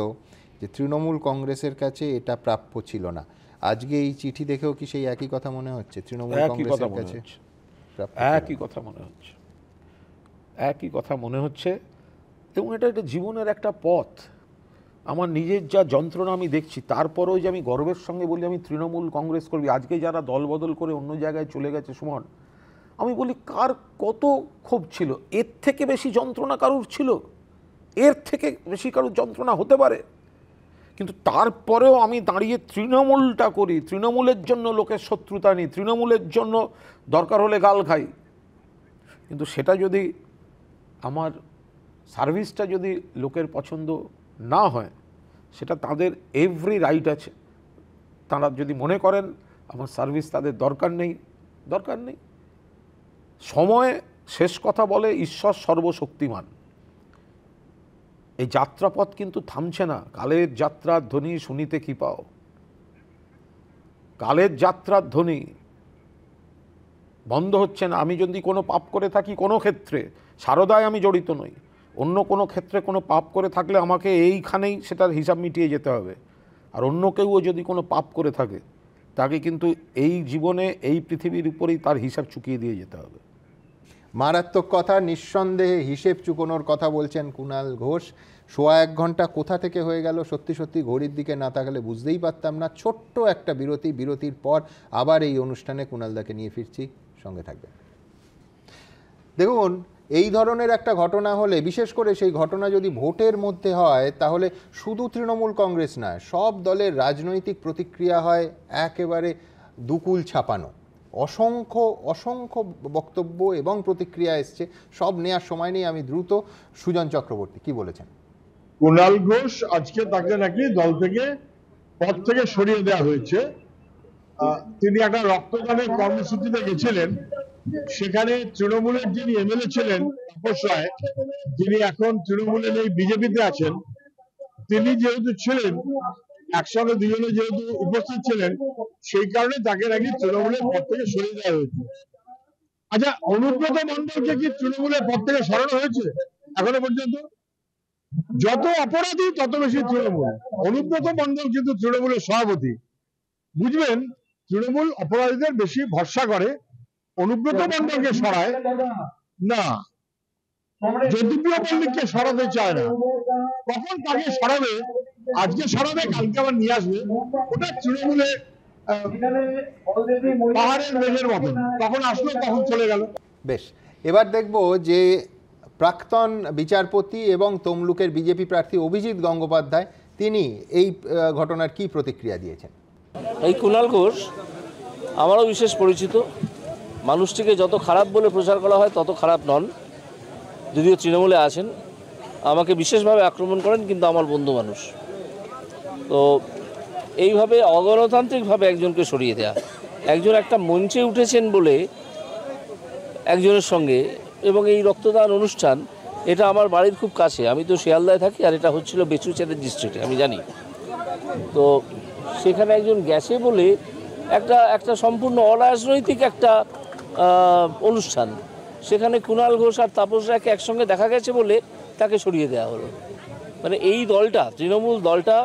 যে তৃণমূল কংগ্রেসের কাছে এটা প্রাপ্য ছিল না। আজকে এই চিঠি দেখেও কি সেই একই কথা মনে হচ্ছে? তৃণমূল কংগ্রেসের কাছে একই কথা মনে হচ্ছে, একই কথা মনে হচ্ছে। এবং এটা একটা জীবনের একটা পথ, আমার নিজের যা যন্ত্রণা আমি দেখছি, তারপরেও যে আমি গর্বের সঙ্গে বলি আমি তৃণমূল কংগ্রেস কর্মী। আজকে যারা দল বদল করে অন্য জায়গায় চলে গেছে সুমন, আমি বলি কার কত ক্ষোভ ছিল? এর থেকে বেশি যন্ত্রণা কারুর ছিল? এর থেকে বেশি কারুর যন্ত্রণা হতে পারে? কিন্তু তারপরেও আমি দাঁড়িয়ে তৃণমূলটা করি, তৃণমূলের জন্য লোকের শত্রুতা নিই, তৃণমূলের জন্য দরকার হলে গাল খাই। কিন্তু সেটা যদি আমার সার্ভিসটা যদি লোকের পছন্দ না হয়, সেটা তাদের এভরি রাইট আছে। তারা যদি মনে করেন আমার সার্ভিস তাদের দরকার নেই, দরকার নেই। সময় শেষ কথা বলে, ঈশ্বর সর্বশক্তিমান। এই যাত্রাপথ কিন্তু থামছে না। কালের যাত্রার ধ্বনি শুনিতে কি পাও? কালের যাত্রার ধ্বনি বন্ধ হচ্ছে না। আমি যদি কোনো পাপ করে থাকি কোনো ক্ষেত্রে, সারদায় আমি জড়িত নই, অন্য কোনো ক্ষেত্রে কোনো পাপ করে থাকলে আমাকে এইখানেই সেটার হিসাব মিটিয়ে যেতে হবে। আর অন্য কেউও যদি কোনো পাপ করে থাকে, তাকে কিন্তু এই জীবনে এই পৃথিবীর উপরেই তার হিসাব চুকিয়ে দিয়ে যেতে হবে। মারাত্মক কথা, নিঃসন্দেহে হিসেব চুকোনোর কথা বলছেন কুণাল ঘোষ। 1.25 ঘন্টা কোথা থেকে হয়ে গেল সত্যি সত্যি ঘড়ির দিকে না তাকালে বুঝতেই পারতাম না। ছোট্ট একটা বিরতি, বিরতির পর আবার এই অনুষ্ঠানে কুণালদাকে নিয়ে ফিরছি, সঙ্গে থাকবেন। দেখুন, এই ধরনের একটা ঘটনা হলে, বিশেষ করে সেই ঘটনা যদি ভোটের মধ্যে হয়, তাহলে শুধু তৃণমূল কংগ্রেস নয়, সব দলের রাজনৈতিক প্রতিক্রিয়া হয় একেবারে দুকুল ছাপানো। অসংখ্য অসংখ্য বক্তব্য এবং প্রতিক্রিয়া এসছে, সব নেওয়ার সময় নেই। আমি দ্রুত, সুজন চক্রবর্তী কি বলেছেন? কুণাল ঘোষ আজকে তাকে নাকি দল থেকে, পদ থেকে সরিয়ে দেওয়া হয়েছে। তিনি একটা রক্তদানের কর্মসূচিতে গেছিলেন, সেখানে তৃণমূলের যিনি এমএলএ ছিলেন তাপস রায়, যিনি এখন তৃণমূলের এই বিজেপিতে আছেন, তিনি যেহেতু ছিলেন, একসঙ্গে দুজনে যেহেতু উপস্থিত ছিলেন, সেই কারণে তাকে নাকি তৃণমূলের পদ থেকে সরিয়ে দেওয়া হয়েছে। আচ্ছা, অনুব্রত মণ্ডলকে কি তৃণমূলের পদ থেকে সরানো হয়েছে এখনো পর্যন্ত? যত অপরাধী তত বেশি তৃণমূল। অনুব্রত মণ্ডল কিন্তু তৃণমূলের সভাপতি। বুঝবেন, তৃণমূল অপরাধীদের বেশি ভরসা করে, অনুব্রত মণ্ডলকে সরায় না, জ্যোতিপ্রিয় মল্লিককে সরাতে চায় না। কখন তাকে সরাবে, আজকে সরাবে, কালকে আবার নিয়ে আসবে, ওটা তৃণমূলে পাহাড়ের মেঘের মতন, তখন আসলো তখন চলে গেল। বেশ, এবার দেখব যে প্রাক্তন বিচারপতি এবং তমলুকের বিজেপি প্রার্থী অভিজিৎ গঙ্গোপাধ্যায় তিনি এই ঘটনার কি প্রতিক্রিয়া দিয়েছেন। এই কুণাল ঘোষ আমারও বিশেষ পরিচিত। মানুষটিকে যত খারাপ বলে প্রচার করা হয় তত খারাপ নন, যদিও তৃণমূলে আছেন। আমাকে বিশেষভাবে আক্রমণ করেন, কিন্তু আমার বন্ধু মানুষ। তো এইভাবে অগণতান্ত্রিকভাবে একজনকে সরিয়ে দেয়া, একজন একটা মঞ্চে উঠেছেন বলে একজনের সঙ্গে, এবং এই রক্তদান অনুষ্ঠান, এটা আমার বাড়ির খুব কাছে। আমি তো শিয়ালদায় থাকি, আর এটা হচ্ছিল বেচুচাঁদের ডিস্ট্রিক্টে, আমি জানি। তো সেখানে একজন গেছে বলে একটা সম্পূর্ণ অরাজনৈতিক একটা অনুষ্ঠান, সেখানে কুণাল ঘোষ আর তাপস রায়কে একসঙ্গে দেখা গেছে বলে তাকে সরিয়ে দেওয়া হলো। মানে এই দলটা, তৃণমূল দলটা,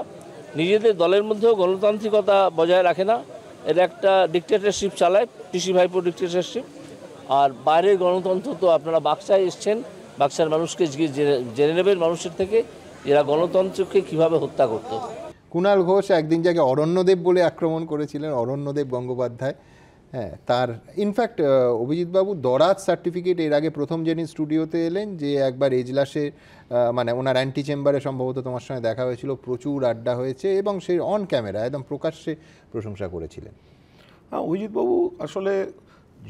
নিজেদের দলের মধ্যেও গণতান্ত্রিকতা বজায় রাখে না। এটা একটা ডিক্টেটরশিপ চালায়, পিসি ভাইপো ডিক্টেটরশিপ। আর বাইরের গণতন্ত্র তো আপনারা বাক্সায় এসছেন, বাক্সার মানুষকে জেনে নেবেন মানুষের থেকে, এরা গণতন্ত্রকে কিভাবে হত্যা করতো। কুণাল ঘোষ একদিন যাকে অরণ্যদেব বলে আক্রমণ করেছিলেন, অরণ্যদেব গঙ্গোপাধ্যায়, হ্যাঁ, তার ইনফ্যাক্ট অভিজিৎবাবু দরাজ সার্টিফিকেট এর আগে প্রথম যিনি স্টুডিওতে এলেন, যে একবার এজলাসে মানে ওনার অ্যান্টি চেম্বারে সম্ভবত তোমার সঙ্গে দেখা হয়েছিল, প্রচুর আড্ডা হয়েছে, এবং সে অন ক্যামেরা একদম প্রকাশ্যে প্রশংসা করেছিলেন। হ্যাঁ, অভিজিৎবাবু আসলে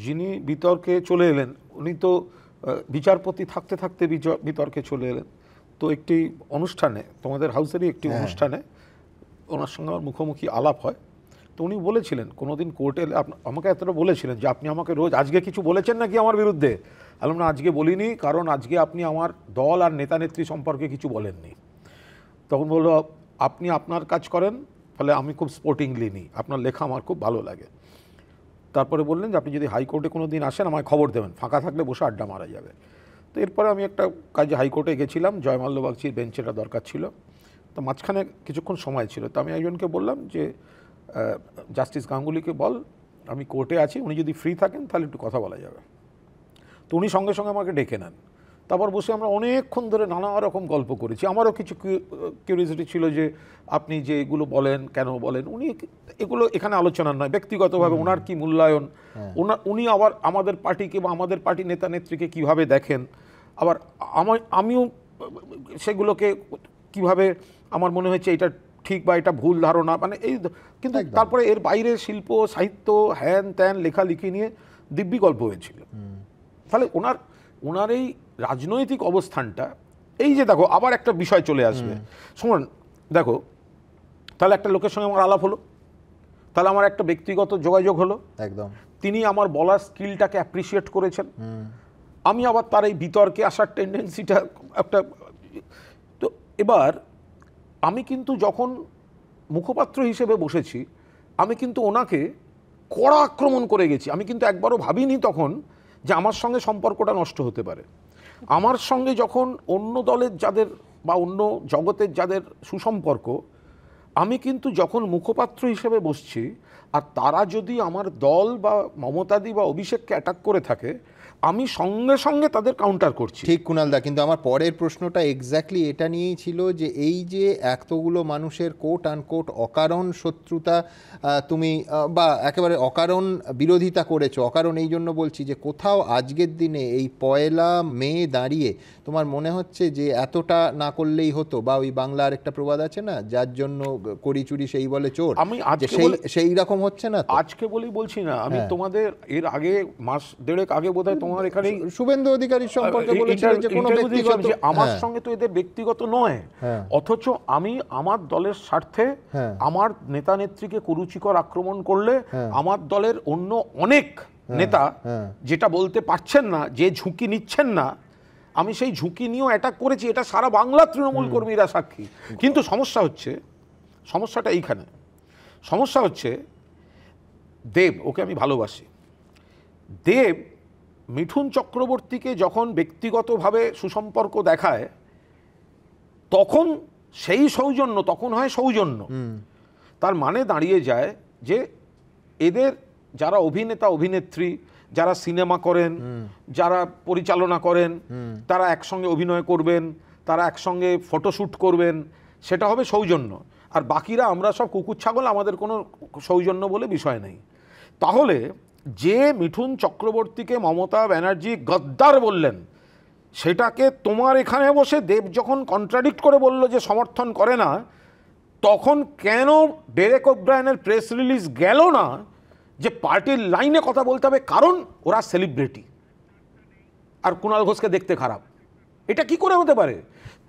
যিনি বিতর্কে চলে এলেন, উনি তো বিচারপতি থাকতে থাকতে বিতর্কে চলে এলেন। তো একটি অনুষ্ঠানে, তোমাদের হাউসেরই একটি অনুষ্ঠানে ওনার সঙ্গে আমার মুখোমুখি আলাপ হয়। তো উনি বলেছিলেন, কোনোদিন কোর্টে আমাকে এতটা বলেছিলেন যে আপনি আমাকে রোজ আজকে কিছু বলেছেন নাকি আমার বিরুদ্ধে? বললাম না, আজকে বলিনি, কারণ আজকে আপনি আমার দল আর নেতা নেত্রী সম্পর্কে কিছু বলেননি। তখন বললো, আপনি আপনার কাজ করেন, ফলে আমি খুব স্পোর্টিংলি নিই, আপনার লেখা আমার খুব ভালো লাগে। তারপরে বললেন যে আপনি যদি হাইকোর্টে কোনো দিন আসেন আমায় খবর দেবেন, ফাঁকা থাকলে বসে আড্ডা মারা যাবে। তো এরপরে আমি একটা কাজে হাইকোর্টে গেছিলাম, জয়মাল্য বাগচির বেঞ্চেটা দরকার ছিল। তো মাঝখানে কিছুক্ষণ সময় ছিল, তো আমি একজনকে বললাম যে জাস্টিস গাঙ্গুলিকে বল আমি কোর্টে আছি, উনি যদি ফ্রি থাকেন তাহলে একটু কথা বলা যাবে। তো উনি সঙ্গে সঙ্গে আমাকে ডেকে নেন। তারপর বসে আমরা অনেকক্ষণ ধরে নানা রকম গল্প করেছি। আমারও কিছু কিউরিয়াসিটি ছিল যে আপনি যে এগুলো বলেন কেন বলেন, উনি এগুলো এখানে আলোচনা নয়, ব্যক্তিগতভাবে ওনার কি মূল্যায়ন, উনি আবার আমাদের পার্টিকে বা আমাদের পার্টি নেতা নেত্রীকে কীভাবে দেখেন, আবার আমিও সেগুলোকে কিভাবে আমার মনে হয়েছে এটা ঠিক বা এটা ভুল ধারণা, মানে এই। কিন্তু তারপরে এর বাইরে শিল্প সাহিত্য হ্যান ত্যান লেখালেখি নিয়ে দিব্যি গল্প হয়েছিল। তাহলে ওনার এই রাজনৈতিক অবস্থানটা, এই যে দেখো আবার একটা বিষয় চলে আসবে, শুনুন দেখো, তাহলে একটা লোকের সঙ্গে আমার আলাপ হলো, তাহলে আমার একটা ব্যক্তিগত যোগাযোগ হলো, একদম তিনি আমার বলার স্কিলটাকে অ্যাপ্রিসিয়েট করেছেন, আমি আবার তার এই বিতর্কে আসার টেন্ডেন্সিটা একটা। তো এবার আমি কিন্তু যখন মুখপাত্র হিসেবে বসেছি, আমি কিন্তু ওনাকে কড়া আক্রমণ করে গেছি। আমি কিন্তু একবারও ভাবিনি তখন যে আমার সঙ্গে সম্পর্কটা নষ্ট হতে পারে। আমার সঙ্গে যখন অন্য দলের যাদের বা অন্য জগতের যাদের সুসম্পর্ক, আমি কিন্তু যখন মুখপাত্র হিসেবে বসছি আর তারা যদি আমার দল বা মমতাদি বা অভিষেককে অ্যাটাক করে থাকে, আমি সঙ্গে সঙ্গে তাদের কাউন্টার করছি। ঠিক কুণালদা, কিন্তু আমার পরের প্রশ্নটা এক্স্যাক্টলি এটা নিয়েই ছিল যে এই যে এতগুলো মানুষের কোট আনকোট অকারণ শত্রুতা তুমি বা একেবারে অকারণ বিরোধিতা করেছো, অকারণ এই জন্য বলছি যে কোথাও আজকের দিনে এই 1 মে দাঁড়িয়ে তোমার মনে হচ্ছে যে এতটা না করলেই হতো, বা ওই বাংলার একটা প্রবাদ আছে না, যার জন্য করি চুরি সেই বলে চোর, আমি সেই রকম হচ্ছে না। আজকে বলছি না, আমি তোমাদের এর আগে মাস দেড়েক আগে বোধহয় তোমার এখানে শুভেন্দু অধিকারীর সম্পর্কে বলেছিল যে কোনো ব্যক্তিগত, আমার সঙ্গে তো এদের ব্যক্তিগত নয়, অথচ আমি আমার দলের স্বার্থে আমার নেতা নেত্রীকে কুরুচিকর আক্রমণ করলে আমার দলের অন্য অনেক নেতা যেটা বলতে পারছেন না, যে ঝুঁকি নিচ্ছেন না, আমি সেই ঝুঁকি নিয়েও অ্যাটাক করেছি। এটা সারা বাংলা তৃণমূল কর্মীরা সাক্ষী। কিন্তু সমস্যাটা এইখানে, সমস্যা হচ্ছে দেব, ওকে আমি ভালোবাসি, দেব মিঠুন চক্রবর্তীকে যখন ব্যক্তিগতভাবে সুসম্পর্ক দেখায়, তখন সেই সৌজন্য তখন হয় সৌজন্য। তার মানে দাঁড়িয়ে যায় যে এদের যারা অভিনেতা অভিনেত্রী, যারা সিনেমা করেন, যারা পরিচালনা করেন, তারা একসঙ্গে অভিনয় করবেন, তারা একসঙ্গে ফটোশ্যুট করবেন, সেটা হবে সৌজন্য। আর বাকিরা আমরা সব কুকুর ছাগল, আমাদের কোনো সৌজন্য বলে বিষয় নেই। তাহলে যে মিঠুন চক্রবর্তীকে মমতা ব্যানার্জি গদ্দার বললেন, সেটাকে তোমার এখানে বসে দেব যখন কন্ট্রাডিক্ট করে বলল যে সমর্থন করে না, তখন কেন ডেরেক ওব্রায়ানের প্রেস রিলিজ গেল না যে পার্টির লাইনে কথা বলতে হবে, কারণ ওরা সেলিব্রিটি আর কুণাল ঘোষকে দেখতে খারাপ? এটা কি করে হতে পারে?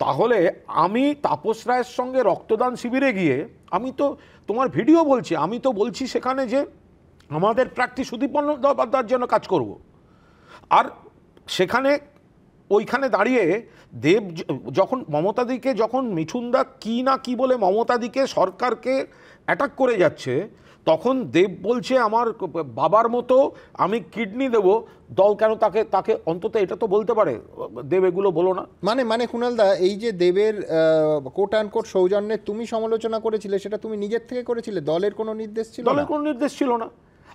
তাহলে আমি তাপস রায়ের সঙ্গে রক্তদান শিবিরে গিয়ে, আমি তো তোমার ভিডিও বলছি, আমি তো বলছি সেখানে যে আমাদের প্রার্থী সুদীপ বন্দ্যোপাধ্যায়ের জন্য কাজ করব। আর ওইখানে দাঁড়িয়ে দেব যখন মমতাদিকে, যখন মিঠুনদা কি না কি বলে মমতাদিকে সরকারকে অ্যাটাক করে যাচ্ছে, তখন দেব বলছে আমার বাবার মতো আমি কিডনি দেব, দল কেন তাকে অন্তত এটা তো বলতে পারে দেব এগুলো বলো না। মানে কুণালদা, এই যে দেবের কোট আনকোট সৌজন্যের তুমি সমালোচনা করেছিলে, সেটা তুমি নিজের থেকে করেছিলে, দলের কোনো নির্দেশ ছিল? দলের কোনো নির্দেশ ছিল না।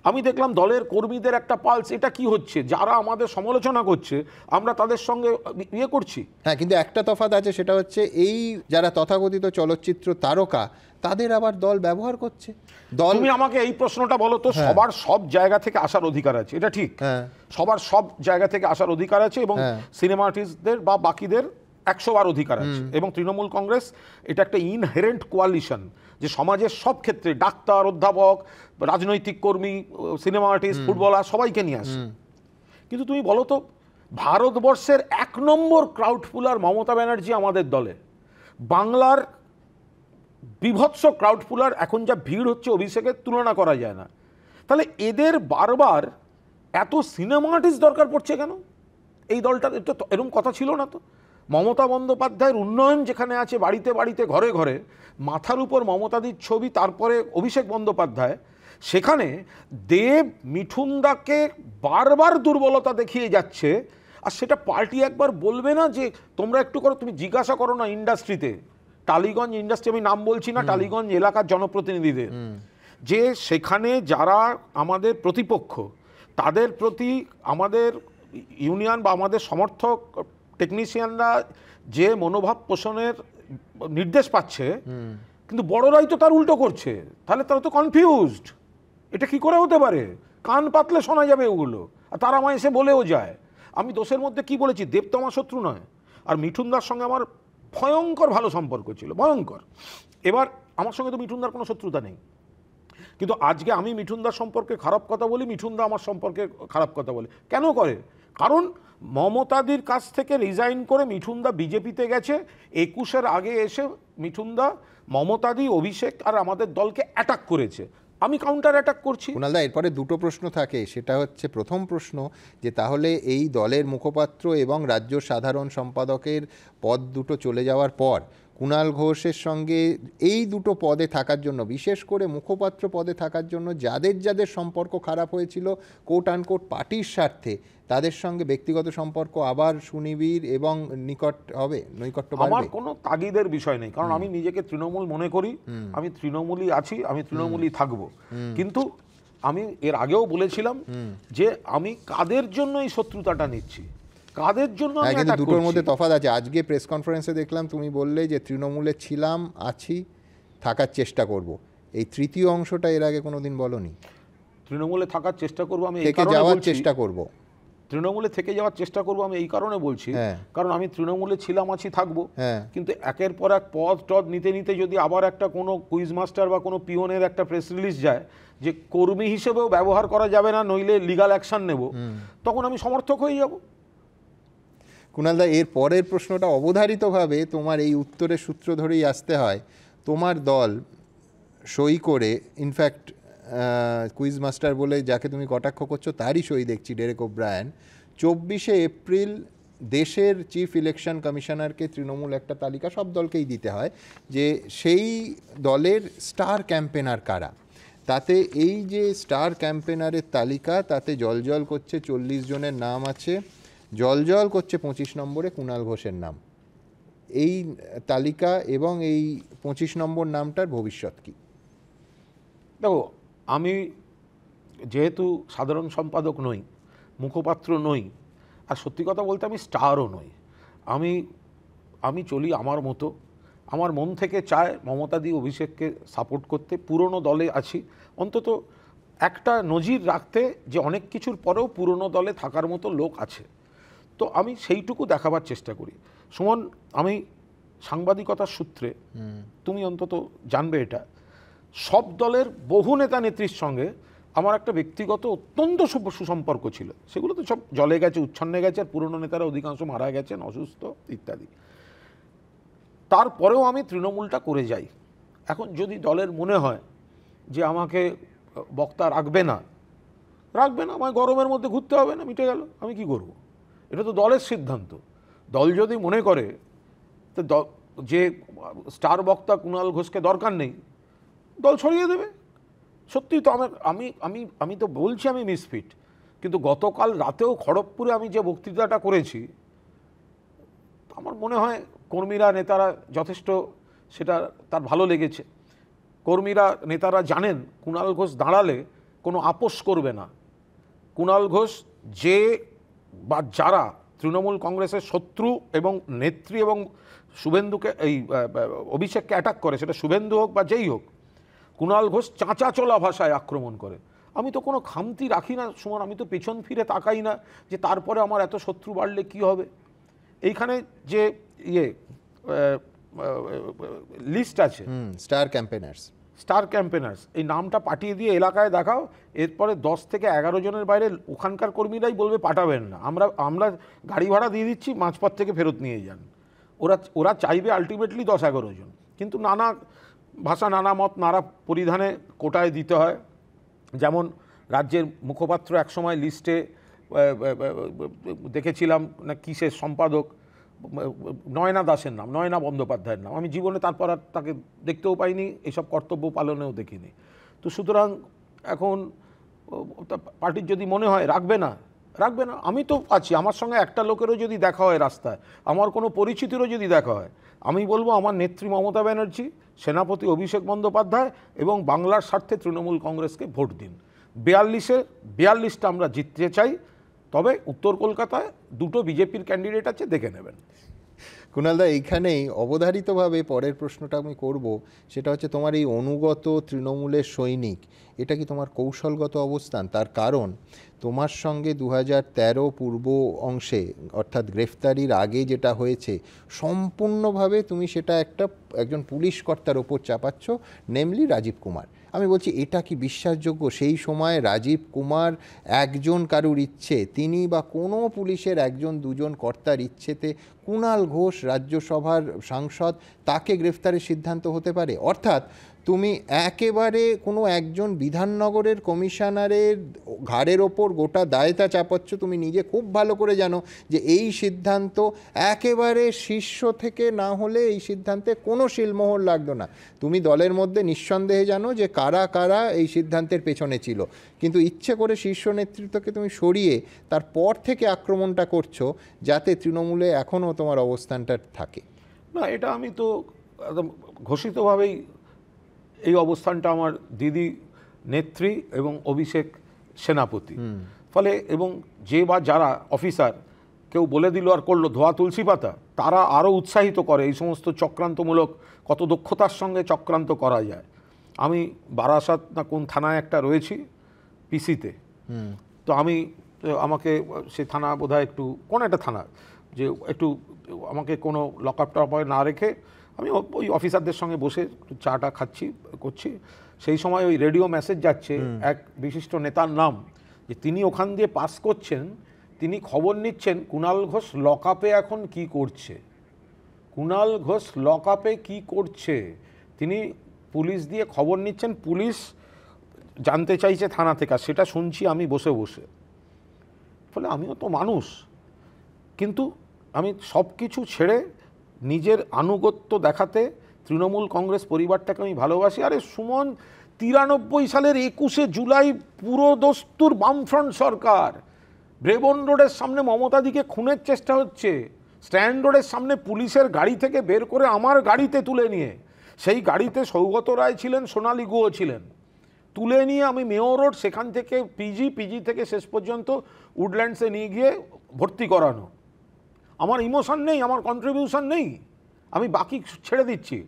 আমি দেখলাম দলের কর্মীদের একটা পালস, এটা কি হচ্ছে, যারা আমাদের সমালোচনা করছে আমরা তাদের সঙ্গে ইয়ে করছি। হ্যাঁ, কিন্তু একটা তফাৎ আছে, সেটা হচ্ছে এই যারা তথাকথিত চলচ্চিত্র তারকা, তাদের আবার দল ব্যবহার করছে। তুমি আমাকে এই প্রশ্নটা বলো তো, সবার সব জায়গা থেকে আসার অধিকার আছে, এটা ঠিক, সবার সব জায়গা থেকে আসার অধিকার আছে, এবং সিনেমা আর্টিস্টদের বা বাকিদের 100 বার অধিকার আছে। এবং তৃণমূল কংগ্রেস এটা একটা ইনহেরেন্ট কোয়ালিশন, যে সমাজের সব ক্ষেত্রে ডাক্তার, অধ্যাপক, রাজনৈতিক কর্মী, সিনেমা আর্টিস্ট, ফুটবলার সবাইকে নিয়ে আসে। কিন্তু তুমি বলো তো, ভারতবর্ষের 1 নম্বর ক্রাউড পুলার মমতা ব্যানার্জি আমাদের দলে, বাংলার বিভৎস ক্রাউড পুলার, এখন যা ভিড় হচ্ছে অভিষেকের তুলনা করা যায় না। তাহলে এদের বারবার এত সিনেমা আর্টিস্ট দরকার পড়ছে কেন? এই দলটা তো এরকম কথা ছিল না তো। মমতা বন্দ্যোপাধ্যায়ের উন্নয়ন যেখানে আছে বাড়িতে বাড়িতে ঘরে ঘরে, মাথার উপর মমতাদির ছবি, তারপরে অভিষেক বন্দ্যোপাধ্যায়, সেখানে দেব মিঠুনদাকে বারবার দুর্বলতা দেখিয়ে যাচ্ছে। আর সেটা পার্টি একবার বলবে না যে তোমরা একটু করো? তুমি জিজ্ঞাসা করো না ইন্ডাস্ট্রিতে, টালিগঞ্জ ইন্ডাস্ট্রি, আমি নাম বলছি না, টালিগঞ্জ এলাকার জনপ্রতিনিধিদের, যে সেখানে যারা আমাদের প্রতিপক্ষ, তাদের প্রতি আমাদের ইউনিয়ন বা আমাদের সমর্থক টেকনিশিয়ানরা যে মনোভাব পোষণের নির্দেশ পাচ্ছে, কিন্তু বড়রাই তো তার উল্টো করছে, তাহলে তারা তো কনফিউজড, এটা কি করে হতে পারে? কান পাতলে শোনা যাবে ওগুলো, আর তারা আমায় এসে বলেও যায়। আমি দোষের মধ্যে কি বলেছি? দেব তো আমার শত্রু নয়, আর মিঠুনদার সঙ্গে আমার ভয়ঙ্কর ভালো সম্পর্ক ছিল, ভয়ঙ্কর। এবার আমার সঙ্গে তো মিঠুনদার কোনো শত্রুতা নেই, কিন্তু আজকে আমি মিঠুনদার সম্পর্কে খারাপ কথা বলি, মিঠুনদা আমার সম্পর্কে খারাপ কথা বলে। কেন করে? কারণ মমতাদির কাছ থেকে রিজাইন করে মিঠুনদা বিজেপিতে গেছে, 21-এর আগে এসে মিঠুনদা মমতাদি, অভিষেক আর আমাদের দলকে অ্যাটাক করেছে, আমি কাউন্টার অ্যাটাক করছি। কুণালদা, এরপরে দুটো প্রশ্ন থাকে, সেটা হচ্ছে প্রথম প্রশ্ন যে তাহলে এই দলের মুখপাত্র এবং রাজ্য সাধারণ সম্পাদকের পদ দুটো চলে যাওয়ার পর কুণাল ঘোষের সঙ্গে এই দুটো পদে থাকার জন্য, বিশেষ করে মুখপাত্র পদে থাকার জন্য যাদের যাদের সম্পর্ক খারাপ হয়েছিল কোট আনকোট পার্টির স্বার্থে, তাদের সঙ্গে ব্যক্তিগত সম্পর্ক আবার সুনিবিড় এবং নিকট হবে, নৈকট্য বাড়বে? আমার কোনো তাগিদের বিষয় নেই, কারণ আমি নিজেকে তৃণমূল মনে করি, আমি তৃণমূলই আছি, আমি তৃণমূলই থাকবো। কিন্তু আমি এর আগেও বলেছিলাম যে আমি কাদের জন্য এই শত্রুতাটা নিচ্ছি, কাদের জন্য আমি কিন্তু অ্যাটাক দুটোর করছি। মধ্যে তফাৎ আছে। আজকে প্রেস কনফারেন্সে দেখলাম তুমি বললে যে তৃণমূলে ছিলাম, আছি, থাকার চেষ্টা করব। এই তৃতীয় অংশটা এর আগে কোনোদিন বলনি। তৃণমূলে থাকার চেষ্টা করবো, আমি এই থেকে কারণে যাওয়ার বলছি, চেষ্টা করব। তৃণমূলে থেকে যাওয়ার চেষ্টা করবো আমি এই কারণে বলছি, কারণ আমি তৃণমূলে ছিলাম, আছি, থাকবো। কিন্তু একের পর এক পদ টদ নিতে নিতে যদি আবার একটা কোনো কুইজ মাস্টার বা কোনো পিওনের একটা প্রেস রিলিজ যায় যে কর্মী হিসেবেও ব্যবহার করা যাবে না, নইলে লিগাল অ্যাকশন নেব, তখন আমি সমর্থক হয়ে যাব। কুণালদা, এর পরের প্রশ্নটা অবধারিতভাবে তোমার এই উত্তরের সূত্র ধরেই আসতে হয়। তোমার দল সই করে, ইনফ্যাক্ট কুইজ মাস্টার বলে যাকে তুমি কটাক্ষ করছো তারই সই দেখছি, ডেরেক ওব্রায়ান, 24শে এপ্রিল দেশের চিফ ইলেকশন কমিশনারকে তৃণমূল একটা তালিকা সব দলকেই দিতে হয় যে সেই দলের স্টার ক্যাম্পেনার কারা। তাতে এই যে স্টার ক্যাম্পেনারের তালিকা, তাতে জলজল করছে 40 জনের নাম আছে, জলজল করছে 25 নম্বরে কুণাল ঘোষের নাম। এই তালিকা এবং এই 25 নম্বর নামটার ভবিষ্যৎ কি? দেখো, আমি যেহেতু সাধারণ সম্পাদক নই, মুখপাত্র নই, আর সত্যি কথা বলতে আমি স্টারও নই, আমি চলি আমার মতো। আমার মন থেকে চায় মমতাদি অভিষেককে সাপোর্ট করতে, পুরনো দলে আছি, অন্তত একটা নজির রাখতে যে অনেক কিছুর পরেও পুরনো দলে থাকার মতো লোক আছে, তো আমি সেইটুকু দেখাবার চেষ্টা করি। সুমন, আমি সাংবাদিকতার সূত্রে, তুমি অন্তত জানবে এটা, সব দলের বহু নেতা নেত্রীর সঙ্গে আমার একটা ব্যক্তিগত অত্যন্ত সুসম্পর্ক ছিল, সেগুলো তো সব জলে গেছে, উচ্ছন্নে গেছে, আর পুরনো নেতারা অধিকাংশ মারা গেছেন, অসুস্থ ইত্যাদি। তারপরেও আমি তৃণমূলটা করে যাই। এখন যদি দলের মনে হয় যে আমাকে বক্তা রাখবে না, আমায় গরমের মধ্যে ঘুরতে হবে না, মিটে গেল, আমি কি করব? এটা তো দলের সিদ্ধান্ত। দল যদি মনে করে তো যে স্টার বক্তা কুণাল ঘোষকে দরকার নেই, দল ছড়িয়ে দেবে। সত্যি তো আমি তো বলছি আমি মিসফিট, কিন্তু গতকাল রাতেও খড়গপুরে আমি যে বক্তৃতাটা করেছি, আমার মনে হয় কর্মীরা, নেতারা যথেষ্ট সেটা তার ভালো লেগেছে। কর্মীরা, নেতারা জানেন কুণাল ঘোষ দাঁড়ালে কোনো আপোষ করবে না। কুণাল ঘোষ যে বা যারা তৃণমূল কংগ্রেসের শত্রু এবং নেত্রী এবং শুভেন্দুকে, এই অভিষেককে অ্যাটাক করে, সেটা শুভেন্দু হোক বা যেই হোক, কুণাল ঘোষ চাঁচা চলা ভাষায় আক্রমণ করে। আমি তো কোনো খামতি রাখি না সুমন, আমি তো পেছন ফিরে তাকাই না যে তারপরে আমার এত শত্রু বাড়লে কি হবে। এইখানে যে লিস্ট আছে, স্টার ক্যাম্পেনার্স, এই নামটা পাঠিয়ে দিয়ে এলাকায় দেখাও, এরপরে 10 থেকে 11 জনের বাইরে ওখানকার কর্মীরাই বলবে পাঠাবেন না, আমরা গাড়ি ভাড়া দিয়ে দিচ্ছি, মাঝপথ থেকে ফেরত নিয়ে যান। ওরা চাইবে আলটিমেটলি 10-11 জন, কিন্তু নানা ভাষা, নানা মত, নানা পরিধানে কোটায় দিতে হয়। যেমন রাজ্যের মুখপাত্র একসময় লিস্টে দেখেছিলাম না কিসের সম্পাদক, নয়না দাসের নাম, নয়না বন্দ্যোপাধ্যায়ের নাম, আমি জীবনে তারপর আর তাকে দেখতেও পাইনি, এসব কর্তব্য পালনেও দেখিনি। তো সুতরাং এখন পার্টির যদি মনে হয় রাখবে না, আমি তো আছি, আমার সঙ্গে একটা লোকেরও যদি দেখা হয় রাস্তায়, আমার কোনো পরিচিতিরও যদি দেখা হয়, আমি বলবো আমার নেত্রী মমতা ব্যানার্জি, সেনাপতি অভিষেক বন্দ্যোপাধ্যায় এবং বাংলার স্বার্থে তৃণমূল কংগ্রেসকে ভোট দিন। 42-এ 42টা আমরা জিততে চাই, তবে উত্তর কলকাতায় দুটো বিজেপির ক্যান্ডিডেট আছে, দেখে নেবেন। কুণালদা, এইখানেই অবধারিতভাবে পরের প্রশ্নটা আমি করব, সেটা হচ্ছে তোমার এই অনুগত তৃণমূলের সৈনিক, এটা কি তোমার কৌশলগত অবস্থান? তার কারণ তোমার সঙ্গে 2013 পূর্ব অংশে অর্থাৎ গ্রেফতারির আগে যেটা হয়েছে, সম্পূর্ণভাবে তুমি সেটা একজন পুলিশ কর্তার ওপর চাপাচ্ছ, নেমলি রাজীব কুমার। আমি বলছি এটা কি বিশ্বাসযোগ্য? সেই সময় রাজীব কুমার একজন কারুর ইচ্ছে, তিনি বা কোনো পুলিশের একজন দুজন কর্তার ইচ্ছেতে কুণাল ঘোষ রাজ্যসভার সাংসদ, তাকে গ্রেফতারের সিদ্ধান্ত হতে পারে? অর্থাৎ তুমি একেবারে কোনো একজন বিধাননগরের কমিশনারের ঘাড়ের ওপর গোটা দায়িত্ব চাপাচ্ছ। তুমি নিজে খুব ভালো করে জানো যে এই সিদ্ধান্ত একেবারে শীর্ষ থেকে না হলে এই সিদ্ধান্তে কোনো শিলমোহর লাগতো না। তুমি দলের মধ্যে নিঃসন্দেহে জানো যে কারা কারা এই সিদ্ধান্তের পেছনে ছিল, কিন্তু ইচ্ছে করে শীর্ষ নেতৃত্বকে তুমি সরিয়ে তারপর থেকে আক্রমণটা করছো যাতে তৃণমূলে এখনও তোমার অবস্থানটা থাকে। না, এটা আমি তো একদম ঘোষিতভাবেই এই অবস্থানটা আমার দিদি নেত্রী এবং অভিষেক সেনাপতি, ফলে এবং যে বা যারা অফিসার কেউ বলে দিল আর করলো ধোয়া তুলসী পাতা, তারা আরও উৎসাহিত করে এই সমস্ত চক্রান্তমূলক, কত দক্ষতার সঙ্গে চক্রান্ত করা যায়। আমি বারাসাত না কোন থানায় একটা রয়েছি পিসিতে, তো আমাকে সে থানা বোধহয় একটু কোন একটা থানা, যে একটু আমাকে কোনো লকআপ টপে না রেখে আমি ওই অফিসারদের সঙ্গে বসে চাটা করছি, সেই সময় ওই রেডিও মেসেজ যাচ্ছে এক বিশিষ্ট নেতার নাম, যে তিনি ওখান দিয়ে পাস করছেন, তিনি খবর নিচ্ছেন কুণাল ঘোষ লকআপে এখন কি করছে, কুণাল ঘোষ লকআপে কি করছে, তিনি পুলিশ দিয়ে খবর নিচ্ছেন, পুলিশ জানতে চাইছে থানা থেকে, সেটা শুনছি আমি বসে বসে। ফলে আমিও তো মানুষ, কিন্তু আমি সব কিছু ছেড়ে নিজের আনুগত্য দেখাতে তৃণমূল কংগ্রেস পরিবারটাকে আমি ভালোবাসি। আরে সুমন, 93 সালের 21শে জুলাই পুরো দস্তুর বামফ্রন্ট সরকার, ব্রেবন রোডের সামনে মমতাদিকে খুনের চেষ্টা হচ্ছে, স্ট্যান্ড রোডের সামনে পুলিশের গাড়ি থেকে বের করে আমার গাড়িতে তুলে নিয়ে, সেই গাড়িতে সৌগত রায় ছিলেন, সোনালী গুহ ছিলেন, তুলে নিয়ে আমি মেয়র রোড, সেখান থেকে পিজি থেকে শেষ পর্যন্ত উডল্যান্ডসে নিয়ে গিয়ে ভর্তি করানো। আমার ইমোশন নেই, আমার কন্ট্রিবিউশন নেই, আমি বাকি ছেড়ে দিচ্ছি।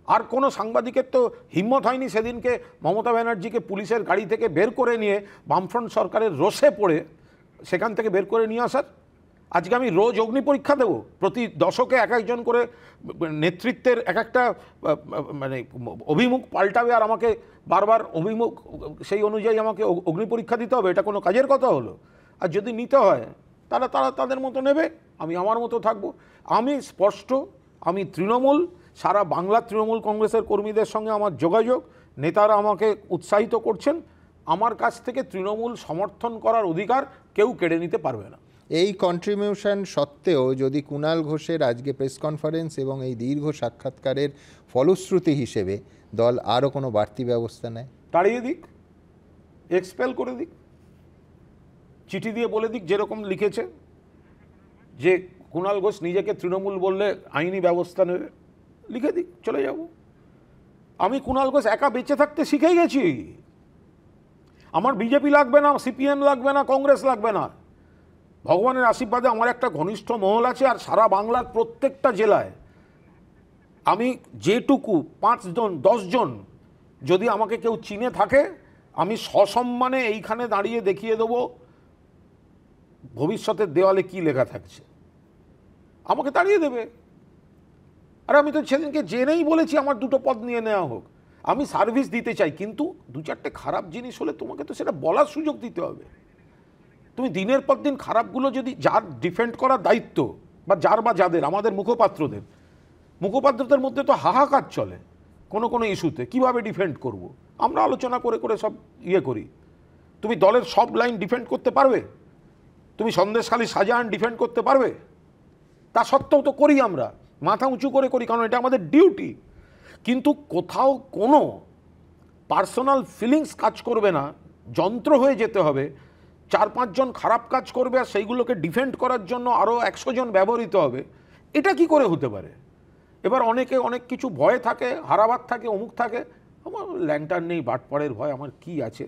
আর কোনো সাংবাদিকের তো হিম্মত হয়নি সেদিনকে মমতা ব্যানার্জিকে পুলিশের গাড়ি থেকে বের করে নিয়ে বামফ্রন্ট সরকারের রোষে পড়ে সেখান থেকে বের করে নিয়ে আসার। আজকে আমি রোজ অগ্নি পরীক্ষা দেবো, প্রতি দশকে এক একজন করে নেতৃত্বের এক একটা মানে অভিমুখ পাল্টাবে, আর আমাকে বারবার অভিমুখ সেই অনুযায়ী আমাকে অগ্নি পরীক্ষা দিতে হবে? এটা কোনো কাজের কথা হলো? আর যদি নিতে হয় তারা তাদের মতো নেবে, আমি আমার মতো থাকবো। আমি স্পষ্ট, আমি তৃণমূল, সারা বাংলার তৃণমূল কংগ্রেসের কর্মীদের সঙ্গে আমার যোগাযোগ, নেতারা আমাকে উৎসাহিত করছেন, আমার কাছ থেকে তৃণমূল সমর্থন করার অধিকার কেউ কেড়ে নিতে পারবে না। এই কন্ট্রিবিউশন সত্ত্বেও যদি কুণাল ঘোষের আজকে প্রেস কনফারেন্স এবং এই দীর্ঘ সাক্ষাৎকারের ফলশ্রুতি হিসেবে দল আরও কোনো বাড়তি ব্যবস্থা নেয়, তাড়িয়ে দিক, এক্সপেল করে দিক, চিঠি দিয়ে বলে দিক যেরকম লিখেছে যে কুণাল ঘোষ নিজেকে তৃণমূল বললে আইনি ব্যবস্থা নেবে, লিখে দিক, চলে যাব। আমি কুণাল ঘোষ একা বেঁচে থাকতে শিখে গেছি, আমার বিজেপি লাগবে না, সিপিএম লাগবে না, কংগ্রেস লাগবে না। ভগবানের আশীর্বাদে আমার একটা ঘনিষ্ঠ মহল আছে, আর সারা বাংলার প্রত্যেকটা জেলায় আমি যেটুকু 5 জন 10 জন যদি আমাকে কেউ চিনে থাকে, আমি সসম্মানে এইখানে দাঁড়িয়ে দেখিয়ে দেবো ভবিষ্যতের দেওয়ালে কি লেখা থাকছে, আমাকে তাড়িয়ে দেবে। আর আমি তো সেদিনকে জেনেই বলেছি আমার 2টো পদ নিয়ে নেওয়া হোক, আমি সার্ভিস দিতে চাই, কিন্তু 2-4টে খারাপ জিনিস হলে তোমাকে তো সেটা বলার সুযোগ দিতে হবে। তুমি দিনের পর দিন খারাপগুলো যদি, যার ডিফেন্ড করার দায়িত্ব বা যাদের আমাদের মুখপাত্রদের মধ্যে তো হাহাকার চলে কোনো ইস্যুতে, কিভাবে ডিফেন্ড করব, আমরা আলোচনা করে সব করি। তুমি দলের সব লাইন ডিফেন্ড করতে পারবে? তুমি সন্দেশখালী শাহজাহান ডিফেন্ড করতে পারবে? তা সত্ত্বেও তো করি, আমরা মাথা উঁচু করে করি, কারণ এটা আমাদের ডিউটি। কিন্তু কোথাও কোনো পার্সোনাল ফিলিংস কাজ করবে না, যন্ত্র হয়ে যেতে হবে। 4-5 জন খারাপ কাজ করবে আর সেইগুলোকে ডিফেন্ড করার জন্য আরও 100 জন ব্যবহৃত হবে, এটা কি করে হতে পারে? এবার অনেকে অনেক কিছু ভয় থাকে, হারাবার থাকে, অমুক থাকে, আমার ল্যাংটার নেই, বাটপাড়ের ভয় আমার কি আছে?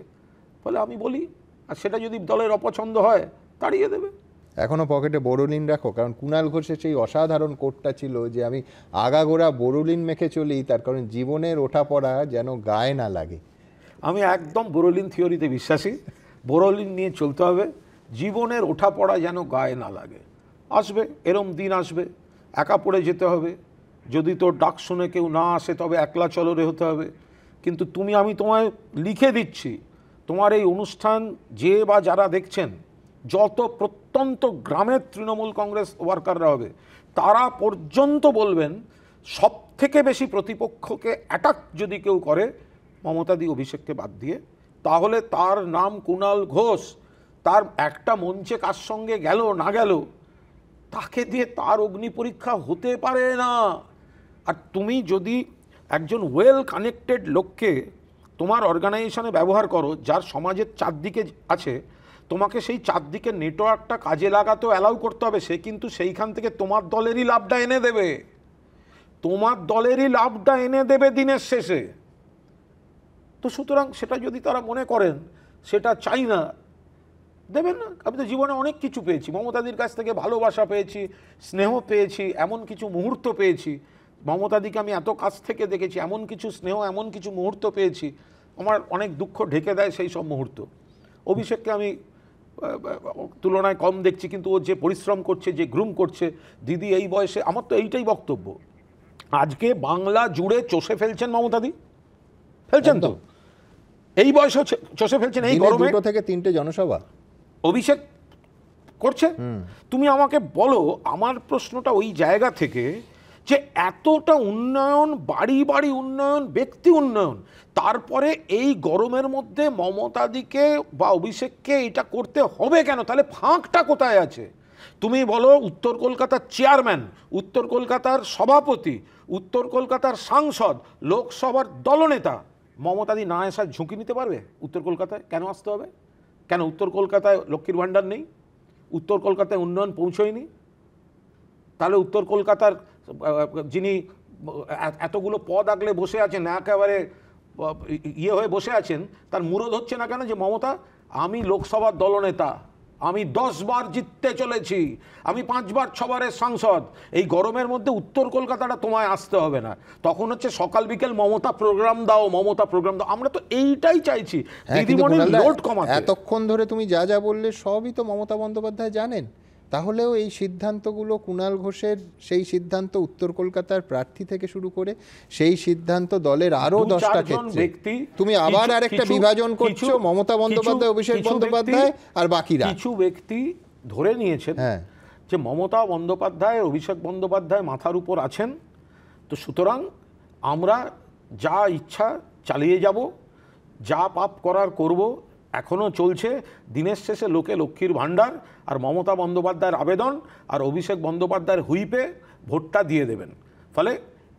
ফলে আমি বলি, আর সেটা যদি দলের অপছন্দ হয় তাড়িয়ে দেবে। এখনো পকেটে বোরোলিন রাখো? কারণ কুণাল ঘোষের সেই অসাধারণ কোটটা ছিল যে আমি আগাগোড়া বোরোলিন মেখে চলি, তার কারণ জীবনের ওঠা পড়া যেন গায়ে না লাগে। আমি একদম বোরোলিন থিওরিতে বিশ্বাসী। বোরোলিন নিয়ে চলতে হবে, জীবনের ওঠা পড়া যেন গায়ে না লাগে। আসবে, এরম দিন আসবে, একা পড়ে যেতে হবে। যদি তোর ডাক শুনে কেউ না আসে তবে একলা চলরে হতে হবে। কিন্তু আমি তোমায় লিখে দিচ্ছি, তোমার এই অনুষ্ঠান যে বা যারা দেখছেন, যত প্রত্যন্ত গ্রামের তৃণমূল কংগ্রেস ওয়ার্কাররা হবে, তারা পর্যন্ত বলবেন সব থেকে বেশি প্রতিপক্ষকে অ্যাটাক যদি কেউ করে মমতাদি অভিষেককে বাদ দিয়ে, তাহলে তার নাম কুণাল ঘোষ। তার একটা মঞ্চে কার সঙ্গে গেল না গেল তাকে দিয়ে তার অগ্নি পরীক্ষা হতে পারে না। আর তুমি যদি একজন ওয়েল কানেক্টেড লোককে তোমার অর্গানাইজেশনে ব্যবহার করো, যার সমাজের চারদিকে আছে, তোমাকে সেই চারদিকে নেটওয়ার্কটা কাজে লাগাতেও অ্যালাউ করতে হবে। সে কিন্তু সেইখান থেকে তোমার দলেরই লাভটা এনে দেবে, তোমার দলেরই লাভটা এনে দেবে দিনের শেষে। তো সুতরাং সেটা যদি তারা মনে করেন সেটা চাই না, দেবেন না। আমি তো জীবনে অনেক কিছু পেয়েছি, মমতাদির কাছ থেকে ভালোবাসা পেয়েছি, স্নেহ পেয়েছি, এমন কিছু মুহূর্ত পেয়েছি। মমতাদিকে আমি এত কাছ থেকে দেখেছি, এমন কিছু স্নেহ, এমন কিছু মুহূর্ত পেয়েছি, আমার অনেক দুঃখ ঢেকে দেয় সেই সব মুহূর্ত। অভিষেককে আমি তুলনায় কম দেখছি, কিন্তু ও যে পরিশ্রম করছে, যে গ্রুম করছে, দিদি এই বয়সে, আমার তো এইটাই বক্তব্য। আজকে বাংলা জুড়ে চষে ফেলছেন মমতাদি, ফেলছেন তো, এই বয়সে চষে ফেলছেন। এই গরমে 2 থেকে 3টে জনসভা অভিষেক করছে। তুমি আমাকে বলো, আমার প্রশ্নটা ওই জায়গা থেকে যে এতটা উন্নয়ন, বাড়ি বাড়ি উন্নয়ন, ব্যক্তি উন্নয়ন, তারপরে এই গরমের মধ্যে মমতাদিকে বা অভিষেককে এটা করতে হবে কেন? তাহলে ফাঁকটা কোথায় আছে? তুমি বলো, উত্তর কলকাতার চেয়ারম্যান, উত্তর কলকাতার সভাপতি, উত্তর কলকাতার সাংসদ, লোকসভার দলনেতা মমতাদি না আসার ঝুঁকি নিতে পারবে? উত্তর কলকাতায় কেন আসতে হবে? কেন উত্তর কলকাতায় লক্ষ্মীর ভাণ্ডার নেই? উত্তর কলকাতায় উন্নয়ন পৌঁছয়নি? তাহলে উত্তর কলকাতার যিনি এতগুলো পদ আগলে বসে আছেন, একেবারে ইয়ে হয়ে বসে আছেন, তার মুরদ হচ্ছে না কেন? যে মমতা, আমি লোকসভার দলনেতা, আমি 10 বার জিততে চলেছি, আমি 5 বার 6 বারের সাংসদ, এই গরমের মধ্যে উত্তর কলকাতাটা তোমায় আসতে হবে না। তখন হচ্ছে সকাল বিকেল মমতা প্রোগ্রাম দাও, মমতা প্রোগ্রাম দাও। আমরা তো এইটাই চাইছি, দিদিমণির লোড কমাতে। এতক্ষণ ধরে তুমি যা যা বললে সবই তো মমতা বন্দ্যোপাধ্যায় জানেন। তাহলেও এই সিদ্ধান্তগুলো কুণাল ঘোষের, সেই সিদ্ধান্ত উত্তর কলকাতার প্রার্থী থেকে শুরু করে সেই সিদ্ধান্ত দলের আরো 10টা ক্ষেত্রে, তুমি আবার আরেকটা বিভাজন করছো, মমতা বন্দ্যোপাধ্যায়, অভিষেক বন্দ্যোপাধ্যায় আর বাকিরা। কিছু ব্যক্তি ধরে নিয়েছেন যে মমতা বন্দ্যোপাধ্যায়, অভিষেক বন্দ্যোপাধ্যায় মাথার উপর আছেন, তো সুতরাং আমরা যা ইচ্ছা চালিয়ে যাব, যা পাপ করার করব, এখনও চলছে। দিনের শেষে লোকে লক্ষ্মীর ভাণ্ডার আর মমতা বন্দ্যোপাধ্যায়ের আবেদন আর অভিষেক বন্দ্যোপাধ্যায়ের হুইপে ভোটটা দিয়ে দেবেন। ফলে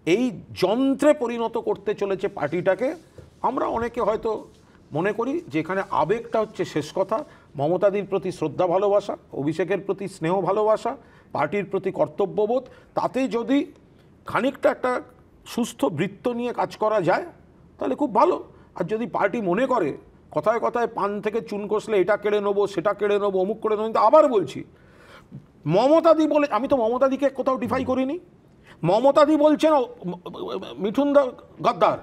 এই যন্ত্রে পরিণত করতে চলেছে পার্টিটাকে। আমরা অনেকে হয়তো মনে করি যে এখানে আবেগটা হচ্ছে শেষ কথা। মমতাদির প্রতি শ্রদ্ধা ভালোবাসা, অভিষেকের প্রতি স্নেহ ভালোবাসা, পার্টির প্রতি কর্তব্যবোধ, তাতে যদি খানিকটা একটা সুস্থ বৃত্ত নিয়ে কাজ করা যায় তাহলে খুব ভালো। আর যদি পার্টি মনে করে কথায় কথায় পান থেকে চুন কষলে এটা কেড়ে নেবো, সেটা কেড়ে নেবো, অমুক করে নেবো, কিন্তু আবার বলছি, মমতাদি বলে, আমি তো মমতাদিকে কোথাও ডিফাই করিনি। মমতাদি বলছেন মিঠুন গদ্দার,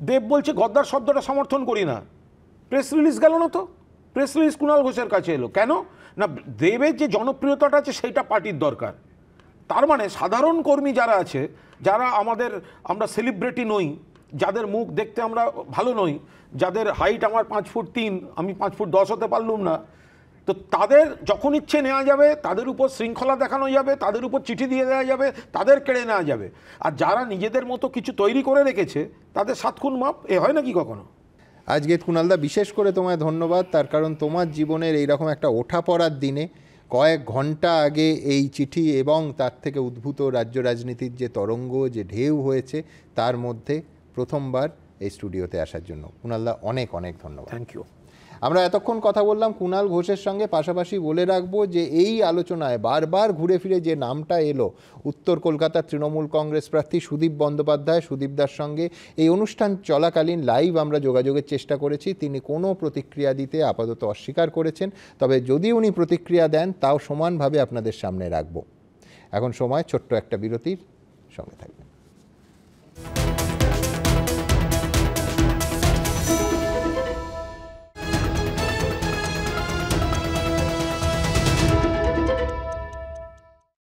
দেব বলছে গদ্দার শব্দটা সমর্থন করি না। প্রেস রিলিজ গেল না তো? প্রেস রিলিজ কুণাল ঘোষের কাছে এলো কেন? না, দেবের যে জনপ্রিয়তাটা আছে সেইটা পার্টির দরকার। তার মানে সাধারণ কর্মী যারা আছে, যারা আমরা সেলিব্রিটি নই, যাদের মুখ দেখতে আমরা ভালো নই, যাদের হাইট আমার 5 ফুট 3, আমি 5 ফুট 10 হতে পারলুম না, তো তাদের যখন ইচ্ছে নেওয়া যাবে, তাদের উপর শৃঙ্খলা দেখানো যাবে, তাদের উপর চিঠি দিয়ে দেওয়া যাবে, তাদের কেড়ে নেওয়া যাবে। আর যারা নিজেদের মতো কিছু তৈরি করে রেখেছে তাদের 7 খুন মাপ, এ হয় নাকি কখনো? আজকে কুণালদা বিশেষ করে তোমায় ধন্যবাদ, তার কারণ তোমার জীবনের এইরকম একটা ওঠা পড়ার দিনে কয়েক ঘন্টা আগে এই চিঠি এবং তার থেকে উদ্ভূত রাজ্য রাজনীতির যে তরঙ্গ, যে ঢেউ হয়েছে, তার মধ্যে প্রথমবার এই স্টুডিওতে আসার জন্য কুণালদা অনেক অনেক ধন্যবাদ। Thank you. আমরা এতক্ষণ কথা বললাম কুণাল ঘোষের সঙ্গে, পাশাপাশি বলে রাখবো যে এই আলোচনায় বারবার ঘুরে ফিরে যে নামটা এলো উত্তর কলকাতার তৃণমূল কংগ্রেস প্রার্থী সুদীপ বন্দ্যোপাধ্যায়, সুদীপদার সঙ্গে এই অনুষ্ঠান চলাকালীন লাইভ আমরা যোগাযোগের চেষ্টা করেছি। তিনি কোনো প্রতিক্রিয়া দিতে আপাতত অস্বীকার করেছেন, তবে যদি উনি প্রতিক্রিয়া দেন তাও সমানভাবে আপনাদের সামনে রাখবো। এখন সময় ছোট্ট একটা বিরতির, সঙ্গে থাকবে।